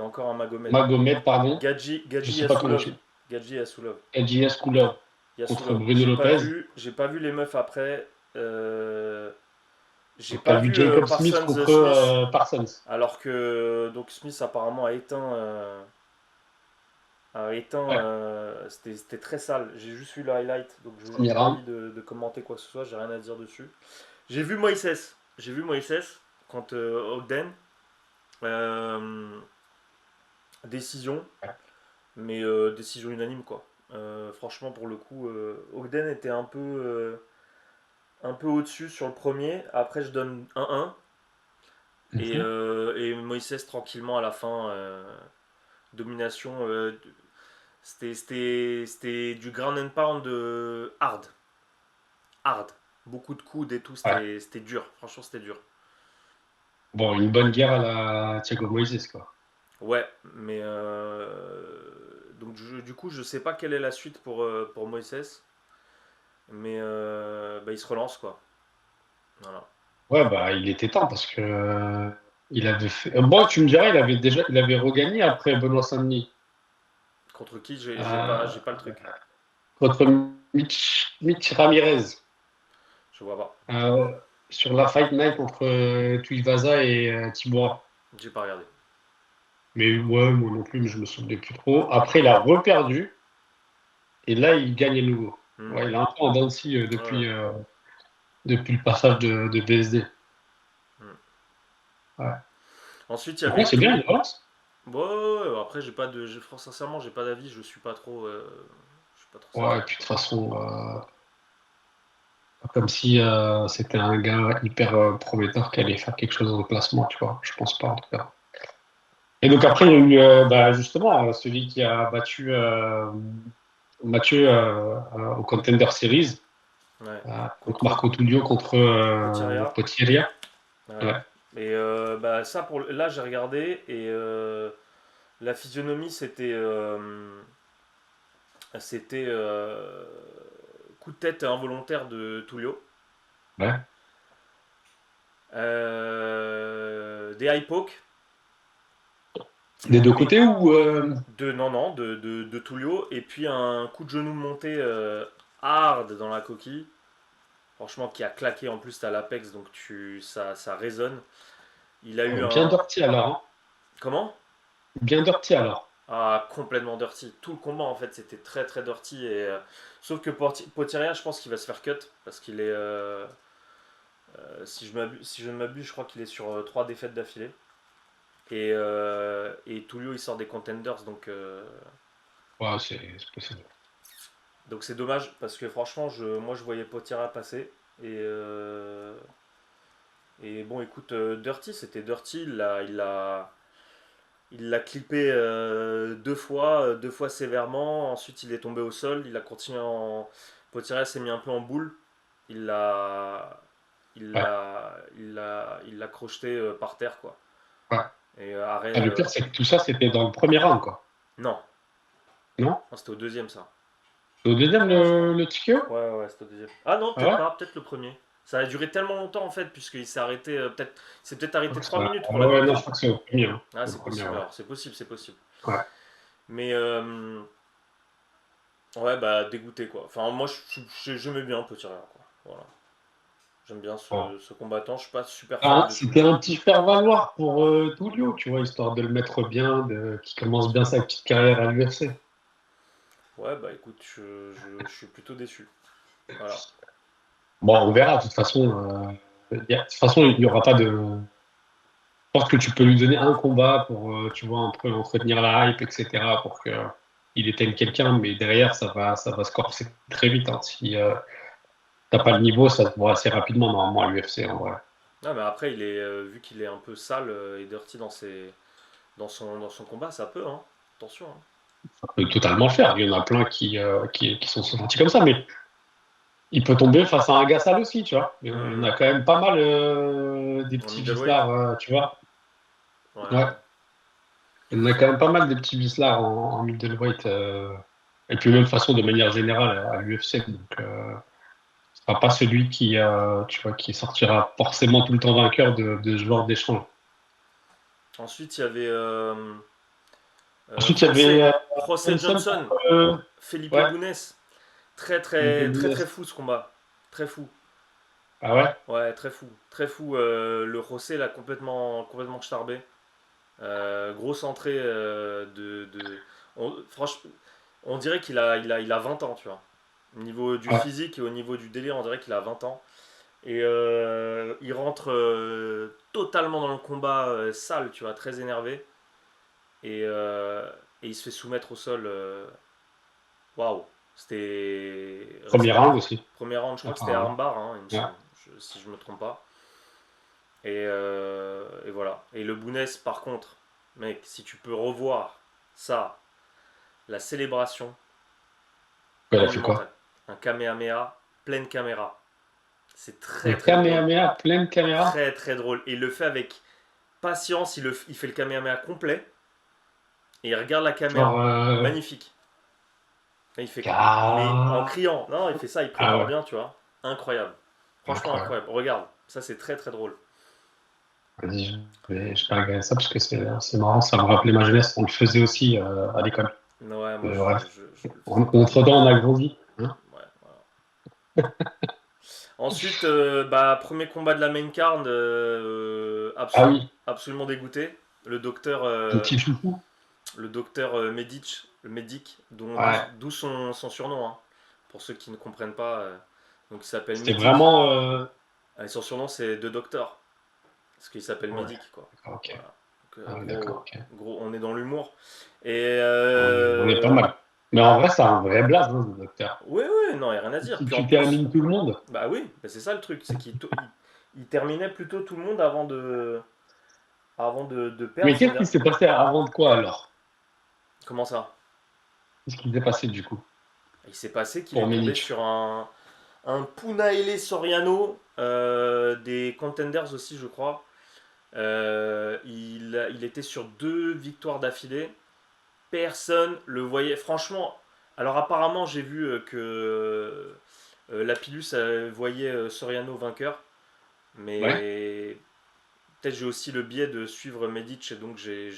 encore un Magomed. Magomed, pardon. Je Gadji sais pas comment Yasulov. tu. Gadji Yasulov. Edgy Kulov contre Yasulov. Bruno Lopez. J'ai pas vu les meufs après. Euh, j'ai Donc, tu as pas vu vu Jacob Smith Parsons contre Smith. Parsons. Alors que donc Smith apparemment Ouais, c'était très sale. J'ai juste vu le highlight, donc j'ai premier pas round. envie de commenter quoi que ce soit, j'ai rien à dire dessus. J'ai vu Moïse. J'ai vu Moïse contre Ogden. Euh, décision, mais décision unanime quoi. Franchement pour le coup, Ogden était un peu au-dessus sur le premier. Après je donne 1-1 Mhm. et Moïse tranquillement à la fin. Domination. C'était du ground and pound hard. Hard. Beaucoup de coudes et tout, Ouais. c'était dur. Franchement, c'était dur. Bon, une bonne guerre à la Thiago Moises, quoi. Ouais, mais donc du coup, je sais pas quelle est la suite pour Moises, mais bah, il se relance quoi. Voilà. Ouais, bah, il était temps parce que il avait fait. Bon, tu me dirais, il avait regagné après Benoît Saint-Denis. Contre qui Euh, j'ai pas le truc. Contre Mitch Ramirez. Je vois pas. euh, sur la Fight Night entre Tuivasa et Tibora. J'ai pas regardé. Mais ouais, moi non plus, mais je me souvenais plus trop. Après, il a reperdu et là, il gagne à nouveau. Hmm. Ouais, il a un peu en dents de scie, Ouais. depuis le passage de BSD. Hmm. Ouais. Ensuite, il y Donc, ouais, avait c'est bien, il tout. avance. Ouais, après, sincèrement, j'ai pas d'avis. Je suis pas trop ça. Ouais, et puis de toute façon, comme si c'était un gars hyper prometteur qui allait faire quelque chose au classement, tu vois. Je pense pas, en tout cas. Et donc après, il y a eu bah, justement celui qui a battu Mathieu au Contender Series, Ouais. donc Contre Marco Tullio contre Potiria. Potieria. Ouais. Ouais. Et bah, ça, là, j'ai regardé et la physionomie, c'était coup de tête involontaire de Tullio. Ouais. Des high poke. Des deux Et côtés ou non, non, de Tullio. Et puis un coup de genou monté hard dans la coquille. Franchement, qui a claqué. En plus, t'as l'apex, donc ça résonne. Il a eu bien un. dirty alors, hein. Comment? Bien dirty alors. Ah, complètement dirty. Tout le combat, en fait, c'était très très dirty. Sauf que Potiria, je pense qu'il va se faire cut. Parce qu'il est. Si je ne m'abuse, je crois qu'il est sur 3 défaites d'affilée. Et Tullio, il sort des contenders. Ouais, c'est possible. Donc c'est dommage. Parce que franchement, moi, je voyais Potiria passer. Et, Et bon, écoute, Dirty, c'était Dirty. Il l'a clippé deux fois sévèrement. Ensuite, il est tombé au sol. Il a continué en. Potira s'est mis un peu en boule. Il l'a. Ouais, Il l'a crocheté par terre, quoi. ouais. Et arrêt. Ah, le pire, c'est que tout ça, c'était dans le premier round, quoi. Non, Non? non, c'était au deuxième, ça. Au deuxième, Ouais, je crois. le TKO? Ouais, ouais, c'était au deuxième. Ah non, Ah peut-être ouais? pas, peut-être le premier. Ça a duré tellement longtemps en fait, puisqu'il s'est arrêté, il s'est peut-être Je crois arrêté que 3 minutes ah pour la ouais, non, je victoire. crois que c'est au premier, hein. Ah, Au c'est premier, possible ouais. alors, c'est possible, c'est possible. Ouais. Mais ouais, bah dégoûté quoi. Enfin, moi j'aimais bien Petit Rien quoi. Voilà. J'aime bien Bon. ce combattant, je suis pas super fan Ah, de tout. c'était un petit faire-valoir pour Tullio, tu vois, histoire de le mettre bien, qu'il commence bien sa petite carrière à l'UFC. Ouais, bah écoute, je suis plutôt déçu. Voilà. Bon, on verra, de toute façon. De toute façon, il n'y aura pas de. Je pense que tu peux lui donner un combat pour, tu vois, un peu entretenir la hype, etc., pour que il éteigne quelqu'un, mais derrière, ça va se corser très vite, hein. Si t'as pas le niveau, ça se voit assez rapidement, normalement, à l'UFC, en vrai. Ah, mais après, vu qu'il est un peu sale et dirty dans son combat, ça peut, hein. Attention, hein. Ça peut totalement le faire. Il y en a plein qui sont sentis comme ça, mais il peut tomber face à un gars sale aussi, tu vois. Il y en Mhm. a quand même pas mal des En petits middleweight? vicelards, tu vois. Ouais, Ouais. ouais. Il y en a quand même pas mal des petits vicelards en middleweight. Et puis même de façon, de manière générale, à l'UFC. Donc, ce sera pas celui tu vois, qui sortira forcément tout le temps vainqueur de ce genre d'échange. Ensuite, il y avait Ensuite, il y avait José Hanson Johnson, contre, Felipe ouais, Bunes. Très, Felipe très, très, très Bunes. fou ce combat. Très fou. Ah ouais? Ouais, très fou. Très fou. Le José l'a complètement starbé. Grosse entrée franchement, on dirait qu'il a 20 ans, tu vois. Au niveau du Ouais. physique et au niveau du délire, on dirait qu'il a 20 ans. Et il rentre totalement dans le combat sale, tu vois, très énervé. Et, euh, et il se fait soumettre au sol. Waouh, c'était Premier respect. round aussi, Premier round, je crois que c'était apparemment. armbar, hein, il me Ouais. semble, si je me trompe pas. Et voilà. Et le Bounès, par contre, mec, si tu peux revoir ça, la célébration Ouais, il a fait monumentale, quoi? un Kamehameha, pleine caméra. C'est Un très très drôle, Kamehameha pleine caméra? très très drôle. Et il le fait avec patience, il fait le Kamehameha complet et il regarde la Genre, caméra. Magnifique. Et il fait, mais en ah, criant, non, il fait ça, il ah prépare ouais, bien, tu vois. Incroyable. Franchement incroyable. incroyable. Regarde, ça c'est très très drôle. Vas-y, je vais regarder ça parce que c'est marrant, ça me rappelait ma jeunesse. On le faisait aussi à l'école. Ouais, moi Bref, je le faisais pas. entre-temps, on a grandi, hein. Ouais, voilà. Ensuite, bah, premier combat de la main card, Ah oui, absolument dégoûté. Le docteur, le euh, petit chouchou. le docteur Medic, le Medic, Ouais, d'où son surnom, hein, pour ceux qui ne comprennent pas. Donc il s'appelle c'était Medic. vraiment. Et son surnom c'est The Doctor, parce qu'il s'appelle Ouais, Medic, quoi. d'accord, ok. Voilà. Donc, Ah oui, d'accord, ok. gros, on est dans l'humour. Et On est pas mal. Mais en vrai, c'est un vrai blaze, hein, le docteur. oui, oui, non, il n'y a rien à dire. Si Puis en tu plus, termines tout le monde. bah oui, bah c'est ça le truc, c'est il terminait plutôt tout le monde avant de perdre Mais son qu'est-ce qui dernier. s'est passé avant de quoi alors? Comment ça? Qu'est-ce qui s'est passé du coup Il s'est passé qu'il pour est tombé Ménich? sur un Punaele Soriano, des Contenders aussi, je crois. Il était sur 2 victoires d'affilée. Personne le voyait. Franchement, alors apparemment, j'ai vu que Lapillus voyait Soriano vainqueur. Ouais. Mais peut-être j'ai aussi le biais de suivre Medic, et donc j'ai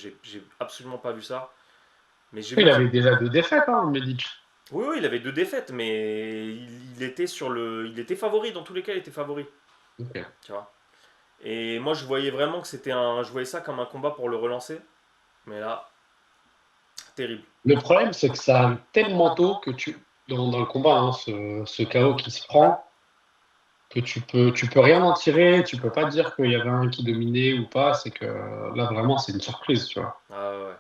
absolument pas vu ça. Mais j'ai Il vu qu'il. avait déjà 2 défaites, hein, Ménich. Oui, oui, il avait 2 défaites, mais il était il était favori, dans tous les cas, il était favori, Ok. tu vois. Et moi, je voyais vraiment que je voyais ça comme un combat pour le relancer, mais là, terrible. Le problème, c'est que ça arrive tellement tôt que dans le combat, hein, ce chaos qui se prend, que tu peux rien en tirer, tu peux pas dire qu'il y avait un qui dominait ou pas, c'est que là, vraiment, c'est une surprise, tu vois. Ah ouais, ouais.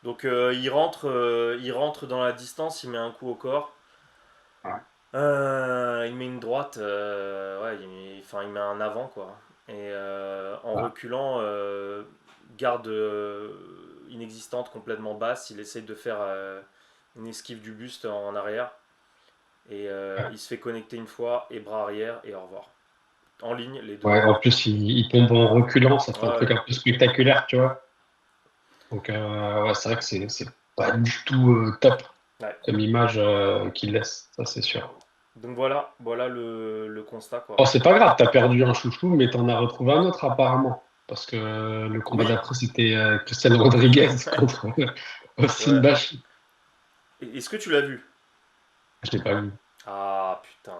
Donc il rentre dans la distance, il met un coup au corps. Ouais. il met une droite, ouais, enfin, il met un avant, quoi. Et en Ouais. reculant, garde inexistante, complètement basse, il essaye de faire une esquive du buste en arrière. Et Ouais. il se fait connecter une fois, et bras arrière, et au revoir. En ligne, les deux. Ouais, en plus, il tombe en reculant, ça fait un Ouais, truc un peu spectaculaire, tu vois. Donc, ouais, c'est vrai que c'est pas du tout top ouais. comme image qu'il laisse, ça c'est sûr. Donc voilà le constat, Oh, quoi. c'est pas grave, t'as perdu un chouchou, mais t'en as retrouvé un autre apparemment. Parce que le combat Oui, d'après, c'était Christian Rodriguez contre Austin ouais. Bashi. Est-ce que tu l'as vu? Je l'ai pas vu. Ah, putain,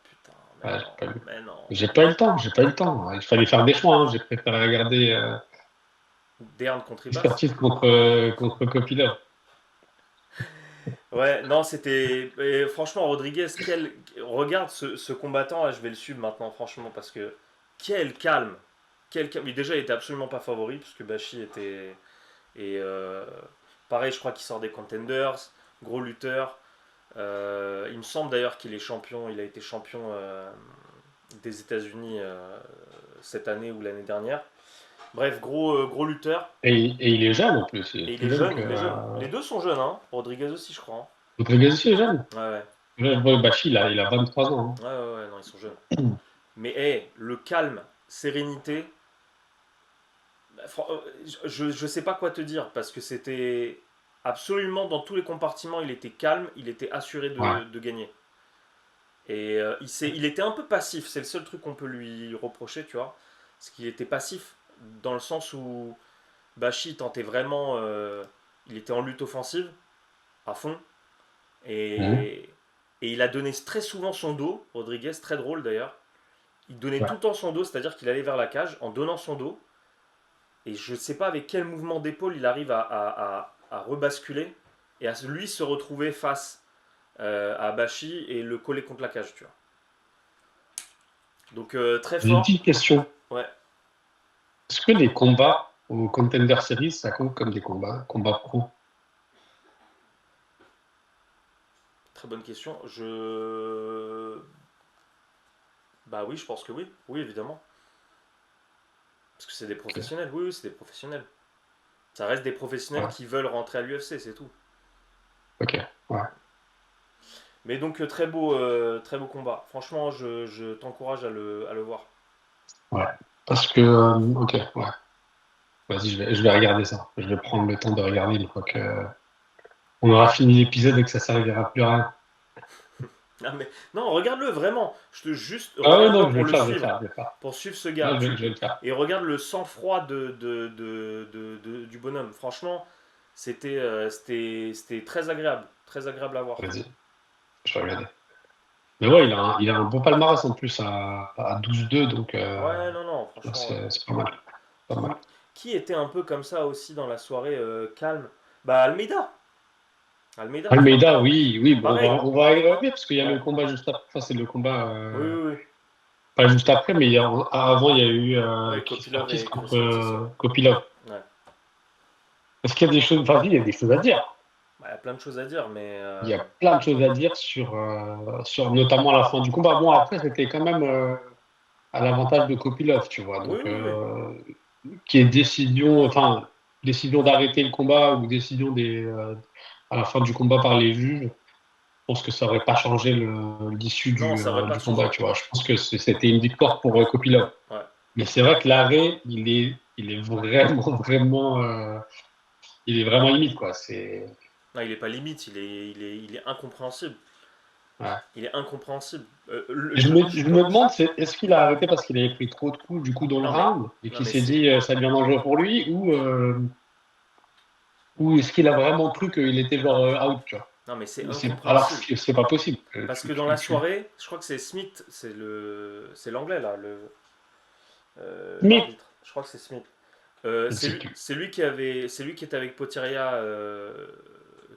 putain, Ouais, j'ai pas vu. mais non. J'ai pas eu le temps, j'ai pas eu le temps. Il fallait faire des choix, hein. J'ai préféré regarder Dern contre Ibas? Curtis contre Kopilov. Ouais, non, c'était. Et franchement, Rodriguez, regarde ce combattant, là, je vais le suivre maintenant, franchement, parce que quel calme! Quel calme. Déjà, il était absolument pas favori, puisque Bashi était. Et pareil, je crois qu'il sort des contenders, gros lutteur. Il me semble d'ailleurs qu'il est champion, il a été champion des États-Unis cette année ou l'année dernière. Bref, gros lutteur. Et il est jeune en plus, il est Et il plus est jeune jeune, que il est jeune. Les deux sont jeunes, hein. Rodriguez aussi, je crois, Rodriguez aussi est jeune. hein. Ouais, Ouais, Bashi, il a 23 ans. ouais, ouais, ouais, ouais, non, ils sont jeunes. Hein. Mais hey, le calme, sérénité, bah, je sais pas quoi te dire, parce que c'était absolument dans tous les compartiments, il était calme, il était assuré Ouais. de gagner. Et il était un peu passif, c'est le seul truc qu'on peut lui reprocher, tu vois. Parce qu'il était passif, dans le sens où Bashi tentait vraiment. Il était en lutte offensive, à fond. Mhm. Et, et il a donné très souvent son dos, Rodriguez, très drôle d'ailleurs. Il donnait tout Ouais. le temps son dos, c'est-à-dire qu'il allait vers la cage en donnant son dos. Et je ne sais pas avec quel mouvement d'épaule il arrive à rebasculer et à lui se retrouver face à Bashi et le coller contre la cage, tu vois. Donc très J'ai une fort. petite question. Ouais, Est-ce que les combats au Contender Series, ça compte comme des combats pro? très bonne question. Bah oui, je pense que oui. Oui, évidemment. Parce que c'est des Ok. professionnels. Oui, oui, c'est des professionnels. Ça reste des professionnels Ouais. qui veulent rentrer à l'UFC, c'est tout. Ok. Ouais. Mais donc très beau combat. Franchement, je t'encourage à le voir. Ouais. Parce que, ok, ouais. Vas-y, je vais regarder ça. Je vais prendre le temps de regarder une fois que on aura fini l'épisode et que ça servira plus à rien. Ah mais non, regarde-le vraiment. Juste Ah ouais, regarde-le non, je vais pour le le faire, je vais le suivre, faire, je vais le faire. pour suivre ce gars. Non, je vais le faire. Et regarde le sang-froid du bonhomme. Franchement, c'était très agréable à voir. Vas-y, je vais regarder. Mais ouais, il a un bon palmarès en plus à 12-2, donc Ouais, non, non, franchement. c'est pas mal. Pas mal. Qui était un peu comme ça aussi dans la soirée calme? Bah Almeida. Almeida, tu vois. Almeida, oui, oui, bon, Pareil. on va y revenir parce qu'il y a le Ouais. combat juste après. Enfin, c'est le combat Oui, oui, oui. pas juste après, mais avant, il y a eu Ouais, Chris Kopilov Curtis et Chris contre Curtis, ouais. Kopilov. Ouais. Est-ce qu'il y a des choses, enfin, oui, il y a des choses à dire. Bah, il y a plein de choses à dire, mais Il y a plein de choses à dire sur notamment la fin du combat. Bon, après, c'était quand même à l'avantage de Kopilov, tu vois. oui, Donc, oui, oui. qui est décision, enfin, décision d'arrêter le combat ou décision à la fin du combat par les juges, je pense que ça aurait pas changé l'issue Non, ça aurait pas du combat, changé. tu vois. Je pense que c'était une victoire pour Kopilov. Ouais. Mais c'est vrai que l'arrêt, il est vraiment, vraiment, il est vraiment limite, quoi. Non, il est pas limite, il est incompréhensible. Ouais. Il est incompréhensible. Et je me demande, est-ce qu'il a arrêté parce qu'il avait pris trop de coups, du coup, dans le Non, mais, round, et non, qu'il mais s'est dit, ça devient dangereux pour lui, ou est-ce qu'il a vraiment cru qu'il était genre out, tu vois. non, mais c'est Alors, incompréhensible. c'est pas possible. Parce que dans la soirée, je crois que c'est Smith, c'est l'anglais là, Mais, l'arbitre. Je crois que c'est Smith. je ne sais plus. C'est lui qui était avec Potiria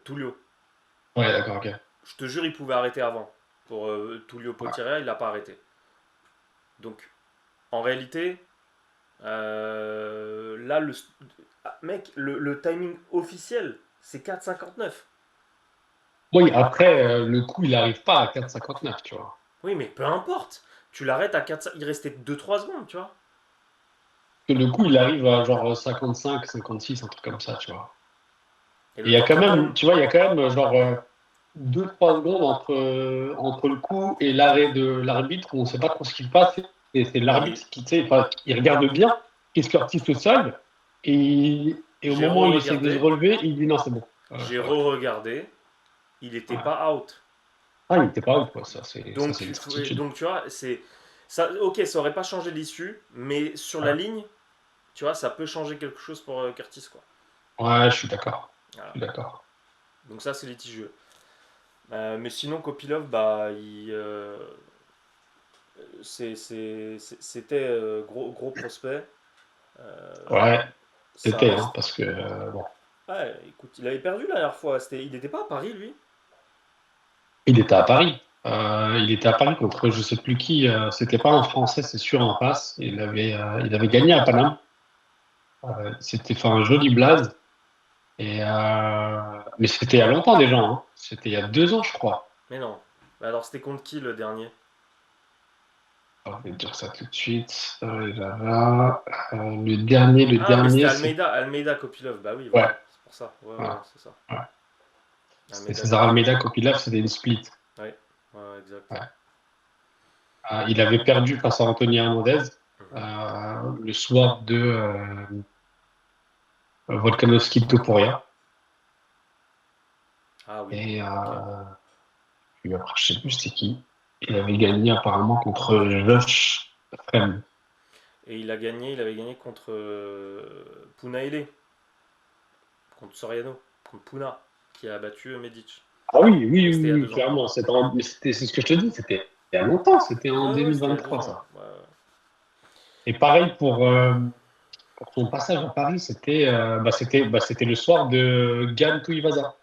Tullio. Ouais, d'accord, ok. Je te jure, il pouvait arrêter avant. Pour Tullio Ouais. Potiria, il n'a pas arrêté. Donc, en réalité, là, mec, le timing officiel, c'est 4,59. Oui, après, le coup, il n'arrive pas à 4,59, tu vois. Oui, mais peu importe. Tu l'arrêtes à 4, il restait 2-3 secondes, tu vois. Que le coup, il arrive à genre 55, 56, un truc comme ça, tu vois. Et Et il le y a temps quand qui même, tourne. tu vois, il y a quand même genre 2-3 secondes entre le coup et l'arrêt de l'arbitre où on ne sait pas trop ce qui se passe. Et c'est l'arbitre Et qui, tu sais, enfin, il regarde bien qu'est-ce Curtis au sol. Et au j'ai moment où il essaie de se re-regardé. relever, il dit non, c'est bon. J'ai Voilà. re-regardé. Il n'était Ouais. pas out. Ah, il n'était pas ouf, quoi. Ça, c'est une certitude. Donc tu vois, c'est ça. Ok, ça aurait pas changé l'issue, mais sur la Ouais, ligne, tu vois, ça peut changer quelque chose pour Curtis, quoi. ouais, je suis d'accord. Je Voilà. suis d'accord. Donc ça, c'est litigieux. Mais sinon, Kopilov, bah, c'était gros prospect. Euh, Ouais, ça c'était, hein, reste. parce que bon, Ouais, écoute, il avait perdu la dernière fois. Il n'était pas à Paris, lui. il était à Paris. Il était à Paris contre je sais plus qui. C'était pas un Français, c'est sûr, en face. Il avait gagné à Paname. C'était fait un joli blaze. Mais c'était il y a longtemps déjà, hein. C'était il y a 2 ans, je crois. Mais non. Bah alors, c'était contre qui le dernier? Alors, je vais te dire ça tout de suite. Là. Le Ah, mais c'était dernier, c'est. Almeida Kopilov. Bah oui, Ouais, voilà. C'est pour ça. Ouais, ouais, voilà, c'est ça. ouais. C'était Almeida César Kopilov. Almeida, Kopilov, c'était une split. Ouais, ouais, ouais, exact. Ouais. Il avait perdu face à Anthony Hernandez Mhm. le soir de Volkanovski Topuria. Ah oui, Et ok. puis après, je sais plus c'était qui. Il avait gagné apparemment contre Josh Frem. Et il avait gagné contre Punaele, contre Soriano, contre Puna, qui a battu Medic. Ah oui, oui, Mais oui, c'était il y a oui, 2 ans. clairement. Mais c'est ce que je te dis, c'était il y a longtemps, c'était en Ouais, ouais, c'était il y a 2 2023, ans. ça. Ouais, ouais. Et pareil pour son passage à Paris, c'était le soir de Gan Tuivasa.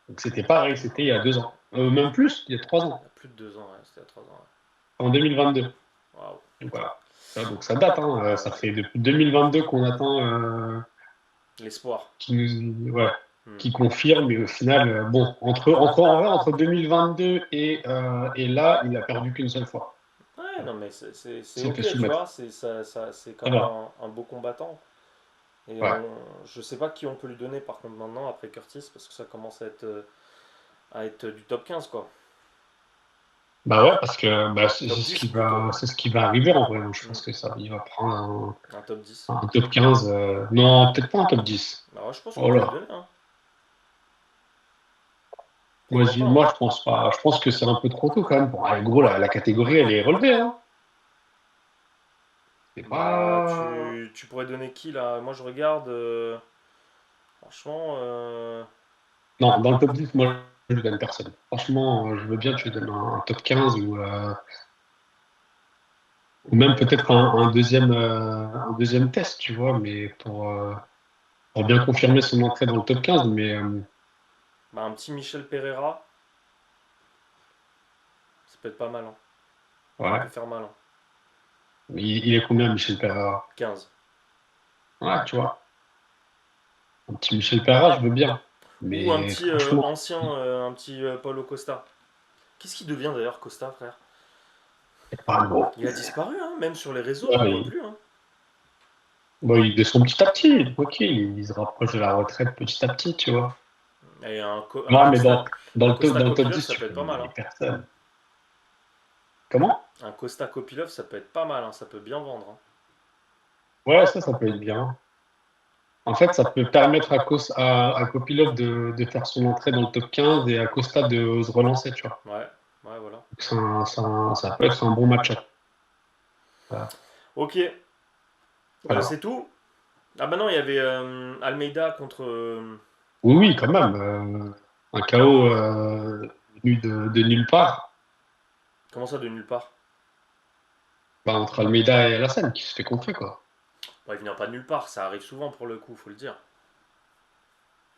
Donc c'était pareil, c'était il y a 2 ans. Même plus, il y a 3 ans, Il y a plus de 2 ans, ouais, c'était il y a 3 ans. en 2022. Ouais. Waouh. Donc voilà. Donc ça date, hein. Ça fait depuis 2022 qu'on attend L'espoir. ouais, Hmm. qui confirme, mais au final, bon, en vrai, entre 2022 et là, il a perdu qu'une seule fois. Ouais, non, mais c'est Il s'est ok, fait tu soumettre. vois, c'est quand Ça même va. un beau combattant. Et Ouais. je sais pas qui on peut lui donner par contre maintenant après Curtis, parce que ça commence à être du top 15 quoi. Bah ouais, parce que bah, c'est Top c'est ce 10 qui plutôt. va, c'est ce qui va arriver en vrai. Donc, je Hmm. pense que ça, il va prendre Un top 10. un top 15. Non, peut-être pas un top 10. Bah ouais, je pense qu'on Oh peut lui là. donner, hein. Moi, Pourquoi pas, hein. moi, je pense pas. Je pense que c'est un peu trop tôt quand même. Bon, allez, gros, la catégorie, elle est relevée, hein. C'est Bah, pas. tu pourrais donner qui là? Moi je regarde. Franchement, Non, dans le top 10, moi, je ne donne personne. Franchement, je veux bien que tu donnes un top 15 ou même peut-être un deuxième test, tu vois, mais pour bien confirmer son entrée dans le top 15. Mais bah, un petit Michel Pereira, ça peut être pas mal, hein. Ça peut ouais. faire mal, hein. Il est combien, Michel Pereira? 15. Ouais, tu vois. Un petit Michel Pereira, je veux bien. Ou un Mais petit franchement, ancien, un petit Paulo Costa. Qu'est-ce qu'il devient d'ailleurs, Costa, frère? c'est pas gros. Il a disparu, hein. Même sur les réseaux, je le Ouais, vois plus, hein. bon, ils descendent petit à petit. Ok, ils se rapprochent de la retraite petit à petit, tu vois. Et Non, mais dans un le top, Costa dans le top Kopilov, 10, ça tu peut être peux pas mal, donner hein. personne. Comment? Un Costa Kopilov, ça peut être pas mal, hein. Ça peut bien vendre, hein. Ouais, ça peut être bien. En fait, ça peut permettre à Kopilov de faire son entrée dans le top 15 et à Costa de se relancer, tu vois. Ouais, ouais, voilà. Donc, ça peut être un bon match-up. Voilà. Ok, Voilà. c'est tout. Ah bah non, il y avait Almeida contre. Oui, oui, quand même. Un KO venu de nulle part, Comment ça, de nulle part? bah, entre Almeida et Alassane qui se fait contrer, quoi. Bon, il vient pas de nulle part, ça arrive souvent pour le coup, faut le dire.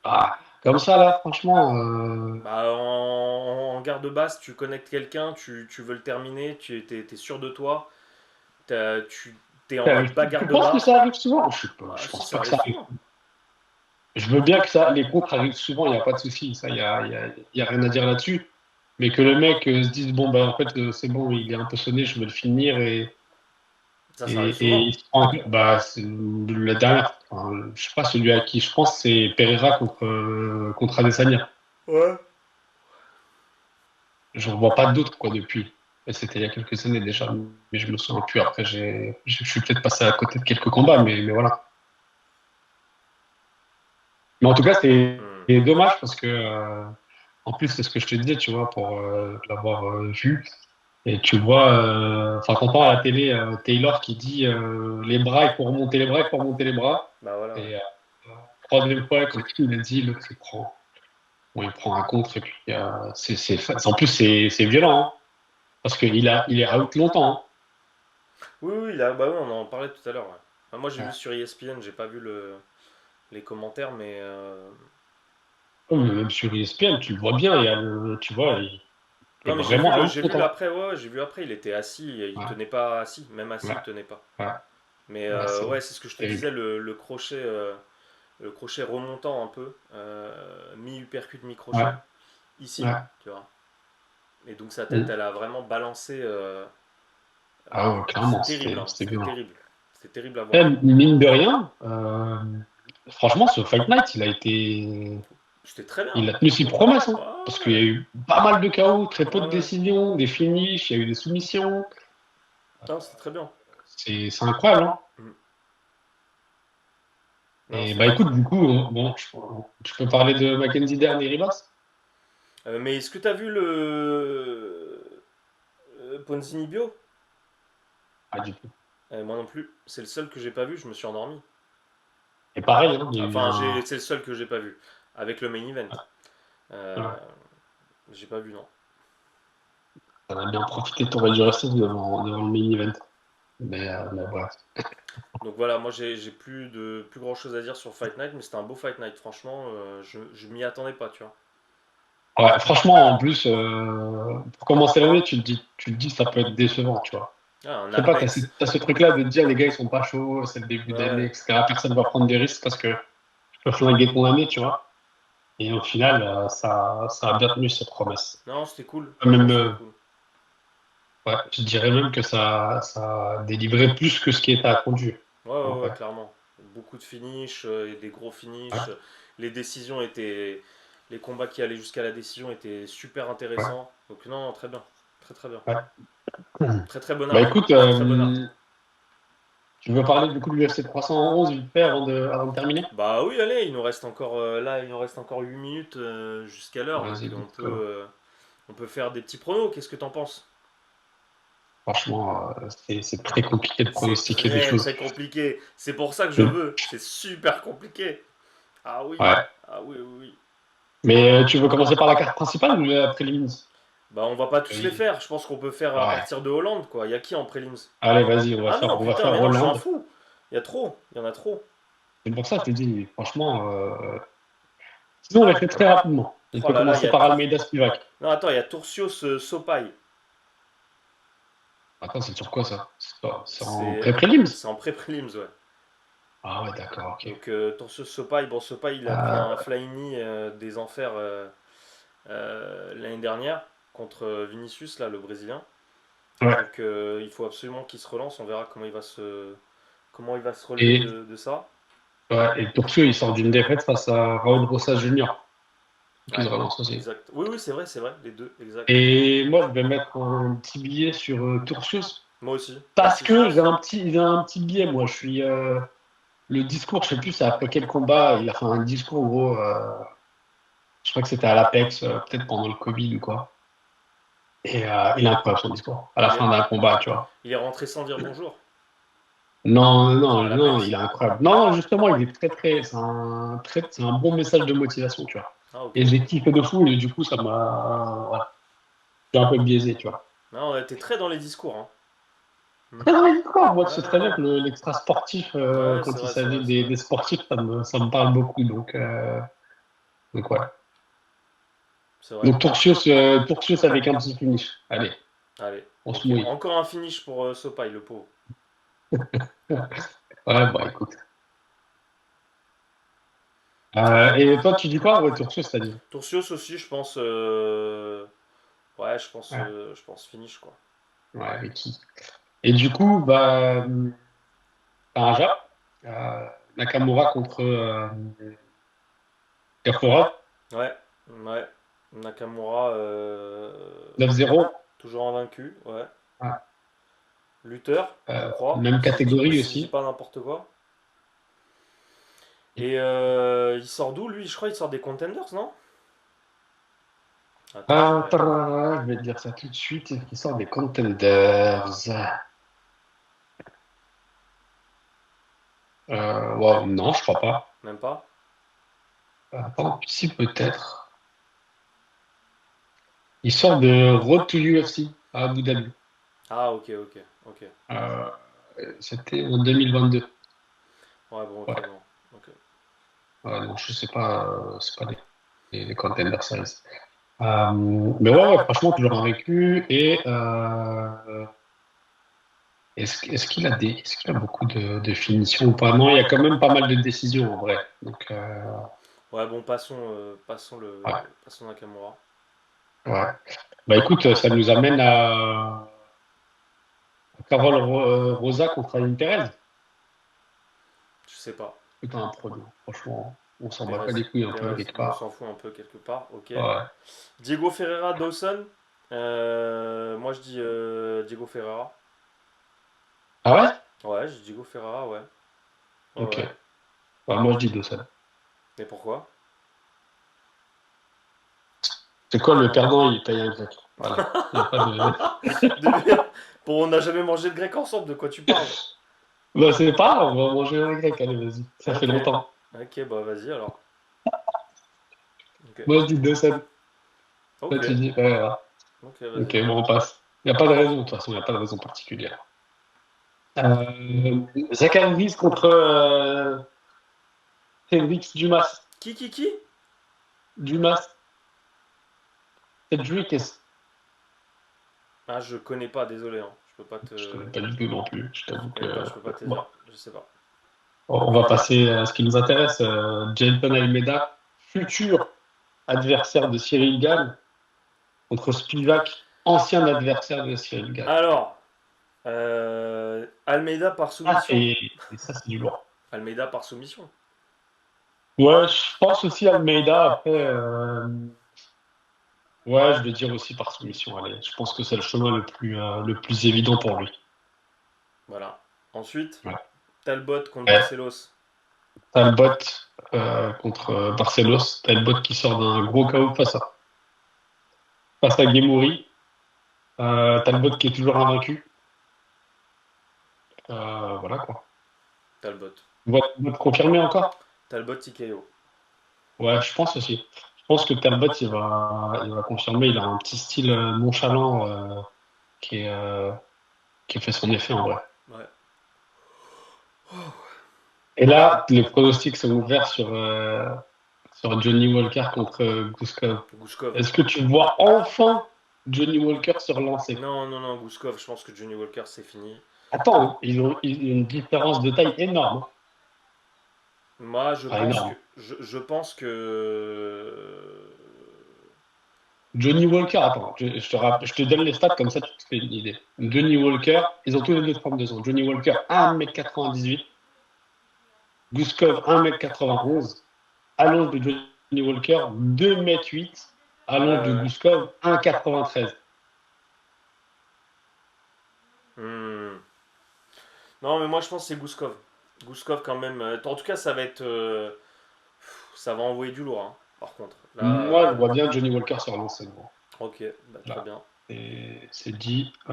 Ah, comme ça, là, franchement, Bah, en garde basse, tu connectes quelqu'un, tu veux le terminer, t'es sûr de toi, tu t'es en mode bagarre tu de penses que bar. ça arrive souvent? Bah, Je si, pense ça pas que arrive ça arrive. souvent. Je veux bien que les contres arrivent souvent, il n'y a pas de souci. Ça, il y a rien à dire là-dessus. Mais que le mec se dise, bon, bah, en fait, c'est bon, il est un peu sonné, je veux le finir, Ça arrive et souvent. il se prend bah, c'est la dernière, enfin, je sais pas, celui à qui je pense, c'est Pereira contre Adesanya. Ouais. Je ne vois pas d'autres, quoi, depuis. Et c'était il y a quelques années déjà, mais je me souviens plus. Après, je suis peut-être passé à côté de quelques combats, mais voilà. Mais en tout cas, Hmm. c'est dommage parce que, en plus, c'est ce que je te disais, tu vois, pour l'avoir vu. Et tu vois, enfin, t'entends à la télé Taylor qui dit les bras, il faut remonter les bras, il faut remonter les bras. Bah voilà, ouais. Et troisième fois, quand il a dit, l'autre, bon, il prend un contre. Et puis, en plus, c'est violent, hein, parce il est out longtemps. Hein. Oui, oui, bah oui, on en parlait tout à l'heure. Ouais. Enfin, moi, j'ai vu sur ESPN, j'ai pas vu les commentaires, mais Même sur ESPN, tu le vois bien, tu vois, il est non, mais vraiment out j'ai vu longtemps. l'après, ouais, j'ai vu après, il était assis, il Ouais, tenait pas assis, même assis, ouais, il tenait pas. ouais, Mais ouais, ouais, c'est ce que je te terrible. disais, le crochet remontant un peu, mi-uppercut, Ouais, mi-crochet, ici, ouais. tu vois. Et donc sa tête, Mm. elle a vraiment balancé. Ah ouais, clairement, C'est terrible, hein, c'était c'était violent. terrible. C'était terrible à Eh, voir. mine de rien, franchement, ce Fight Night, C'était très bien. il a tenu ses promesses, hein, parce qu'il y a Ouais, eu pas mal de KO, très peu ouais, de ouais. décisions, des finishes, il y a eu des soumissions. Non, c'était très bien. C'est incroyable, hein. Mm. Non, Et c'était bah très écoute, très du bien. coup, bon, je peux parler de Mackenzie Dern et Ribas? Mais est-ce que t'as vu le Ponzini Bio? Pas du tout. Moi non plus. C'est le seul que j'ai pas vu, je me suis endormi. Et pareil, hein, il y a eu Enfin, c'est le seul que j'ai pas vu. Avec le main event. ouais, Euh, j'ai pas vu, non. t'en as bien profité, t'aurais dû rester devant le main event. Mais voilà. Donc voilà, moi j'ai plus grand chose à dire sur Fight Night, mais c'était un beau Fight Night, franchement, je m'y attendais pas, tu vois. Ouais, franchement, en plus, pour commencer l'année, tu te dis ça peut être décevant, tu vois. Ah, un Je sais pas, Apex. t'as ce truc-là de te dire les gars ils sont pas chauds, c'est le début d'année, Ouais. etc. Personne va prendre des risques parce que tu peux flinguer ton année, tu vois. Et au final, ça a bien tenu ses promesses. Non, c'était cool, franchement, Même, c'était cool. ouais, je dirais même que ça a délivré plus que ce qui était attendu. Ouais, ouais, Donc, ouais, ouais. clairement. Beaucoup de finish, et des gros Ouais, finish. Les décisions étaient. Les combats qui allaient jusqu'à la décision étaient super ouais, intéressants. Donc, non, non, très bien. Très, très bien. ouais. Très, très bon Bah art. écoute, Très, très bon art. tu veux parler du coup de l'UFC 311 vite fait avant de terminer? Bah oui, allez, il nous reste encore. Là, il nous reste encore 8 minutes jusqu'à l'heure. Donc, Vas-y, on peut faire des petits pronos. Qu'est-ce que t'en penses? franchement, c'est très compliqué de C'est pronostiquer des très, choses. très compliqué. C'est pour ça que je veux. C'est super compliqué. Ah oui. Ouais. Ah oui, oui, oui. Mais tu veux commencer par la carte principale ou la prélims? Bah, on va pas tous les Oui. faire. Je pense qu'on peut faire à Ouais. partir de Hollande, quoi. Il y a qui en prélims? Allez, vas-y, Ah non, on va putain, faire mais non, je suis un Hollande. fou. Il y a trop. Il y en a trop. C'est pour ça que je te dis, franchement, sinon on les fait très rapidement. On Oh peut là là, il y commencer a. par Almeida Spivak. Non, attends, il y a Turcios Sopaï. Attends, c'est sur quoi ça? C'est en C'est pré-prélims? c'est en pré-prélims, ouais. Ah ouais, d'accord, ok. Donc, Turcios Sopaï, bon, Sopaï, il a pris Euh, un flying knee des enfers l'année dernière contre Vinicius, là, le Brésilien. ouais. Donc, il faut absolument qu'il se relance. On verra comment il va se relever Et, de ça. ouais, et Turcio, il sort d'une défaite face à Raul Rosas Junior, qui se Ouais, relance aussi. exact. Oui, oui, c'est vrai, les deux, exact. Et moi, je vais mettre un petit billet sur Turcios, Moi aussi, moi parce aussi, je que pense. j'ai un petit billet, moi. Le discours, je sais plus, c'est après quel combat, il a fait un discours, gros. Je crois que c'était à l'Apex, peut-être pendant le Covid ou quoi. Et il est incroyable son discours. À la Il fin est, d'un combat, tu vois. il est rentré sans dire bonjour. Non, Non, non, à non, il l'Apex. est incroyable. Non, justement, il est c'est un bon message de motivation, tu vois. Ah, ok, Et j'ai ok. kiffé de fou, et du coup, ça m'a, voilà, je suis un peu biaisé, tu vois. Non, t'es très dans les discours, hein. Hmm. Très bien, d'accord. Moi, c'est très bien Ouais, que l'extra sportif, ouais, c'est quand il vrai, c'est s'agit vrai, c'est vrai. des sportifs, ça me parle beaucoup. Donc ouais. C'est vrai. Donc Turcios avec un petit finish. Allez, Allez, on se ok. mouille. Encore un finish pour Sopaï, le pauvre. Ouais, bah écoute. Et toi, tu dis quoi? Ouais, Turcios, t'as dit. Turcios aussi, je pense. Ouais, Ouais, je pense finish, quoi. ouais, Ricky. Et du coup, bah, t'as un Jap, Nakamura contre Yakura, Ouais, ouais. Nakamura, 9-0. toujours invaincu, ouais. Ouais. Lutteur, je crois, Même si catégorie je dis aussi. pas n'importe quoi. Et il sort d'où, lui? Je crois qu'il sort des Contenders, non? Attends, je vais... Je vais te dire ça tout de suite. Qui sort des Contenders. Ouais, non, je crois pas. Même pas? Attends, si peut-être. Il sort de Road to UFC à Abu Dhabi. Ah, ok, ok, ok. Euh, C'était en 2022. Ouais, bon, ok, Ouais. non. Ok. Non, je sais pas, c'est pas les Contender Series. Mais ouais, ouais, franchement, toujours invaincu. Et est-ce qu'il a beaucoup de finitions ou pas? Non, il y a quand même pas mal de décisions en vrai. Donc, Ouais, bon, ouais, passons Nakamura. ouais. Bah écoute, ça nous amène à Carol Rosa contre Aline Perez. Je sais pas. Putain, un produit. Franchement, on s'en bat pas Pérez, les couilles un peu Pérez, quelque bon, on part. s'en fout un peu quelque part, ok. Ouais. Diego Ferreira, Dawson. Moi, je dis Diego Ferreira. Ah ouais? Ouais, je dis Diego Ferreira, ouais. Ouais, Ok. ouais. Bah, moi, je dis 2-7. Mais pourquoi? C'est quoi le perdant? Il paye un grec. Voilà. Il n'y a pas de. De- Bon, on n'a jamais mangé de grec ensemble, de quoi tu parles? Bah, c'est pas grave, on va manger un grec. Allez, vas-y. Ça fait Ok, longtemps. ok, bah vas-y alors. Ok, Moi, je dis 2-7. Toi, ok, tu dis. Ouais, ouais. ok, Ok, vas-y. bon, on passe. Il n'y a pas de raison, de toute façon, il n'y a pas de raison particulière. Zachary Reese contre Cédric Dumas. Qui? Dumas. Cédric, Ah, je connais pas, désolé, hein. je ne connais pas du tout non plus. Je t'avoue que. Je peux pas te Bon, dire, je sais pas. on va passer à ce qui nous intéresse. Jailton Almeida, futur adversaire de Cyril Gane, contre Spivak, ancien adversaire de Cyril Gane. Alors, Almeida par Ah, soumission. et ça, c'est du lourd. Almeida par soumission. Ouais, je pense aussi Almeida. Après, ouais, je vais dire aussi par soumission. Allez, je pense que c'est le chemin le plus évident pour lui. Voilà. Ensuite, Ouais. Talbot contre Ouais. Barcelos. Talbot contre Barcelos. Talbot qui sort d'un gros KO face à Guémouri. Talbot qui est toujours invaincu. Voilà quoi. Talbot. Vote confirmé encore? Talbot TKO. Ouais, je pense aussi. Je pense que Talbot, il va confirmer. Il a un petit style nonchalant qui est, euh, qui fait son effet en vrai. Ouais. Et là, les pronostics sont ouverts sur Johnny Walker contre Gouskov. Gouskov. Est-ce que tu vois enfin Johnny Walker se relancer? Non, non, non, Gouskov, je pense que Johnny Walker, c'est fini. Attends, ils ont une différence de taille énorme. Moi, Enfin, énorme. je pense que. Johnny Walker, attends, je te donne les stats comme ça tu te fais une idée. Johnny Walker, ils ont tous les deux 32 ans. Johnny Walker, 1m98. Gouskov, 1m91. Allonge de Johnny Walker, 2m8. Allonge de Ouais. Gouskov, 1m93. Hmm. Non, mais moi, je pense que c'est Gouskov. Gouskov, quand même. En tout cas, ça va être. Ça va envoyer du lourd, hein, par contre. Là. Moi, je vois bien Johnny Walker se relancer. Ok, bah, très Là, bien. c'est dit. Je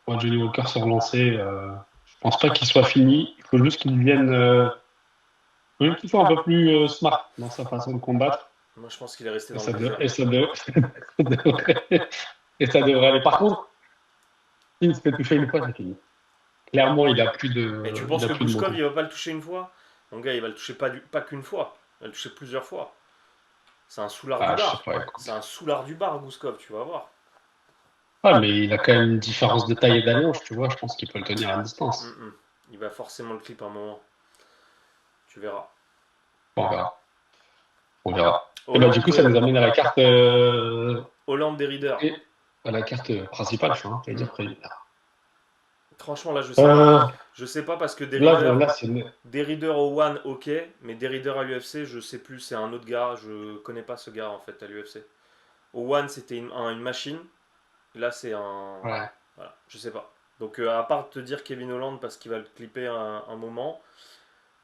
vois Johnny Walker se relancer. Je pense pas qu'il soit fini. Il faut juste qu'il vienne. Faut juste qu'il soit un peu plus smart dans sa façon de combattre. Moi, je pense qu'il est resté Et dans le ça, de- deuxième. et ça, de- ça devrait, et ça devrait aller. Par contre, s'il se fait toucher une fois, c'est fini. Clairement, Et tu il penses a que plus de Gouskov, menton. il va pas le toucher une fois? Mon gars, il va le toucher pas qu'une fois. Il va le toucher plusieurs fois. C'est un soulard du Ah, je sais bar. pas, écoute. C'est un soulard du bar, Gouskov, tu vas voir. Ah, mais il a quand même une différence de taille et d'allonge, tu vois. Je pense qu'il peut le tenir à Mm, distance. mm. Il va forcément le clip à un moment. Tu verras. Bon, on verra. On verra. Et bah, du coup, ça Hollande. nous amène à la carte Hollande Derrida. Et à la carte principale, je vais dire préliminaire. Franchement, là, je sais pas. Je sais pas parce que Là, c'est Derrida au One, ok, mais Derrida à l'UFC, je sais plus, c'est un autre gars, je connais pas ce gars en fait à l'UFC. Au One, c'était une machine, là, c'est un. ouais. Voilà, je sais pas. Donc, à part te dire Kevin Holland parce qu'il va le clipper un moment.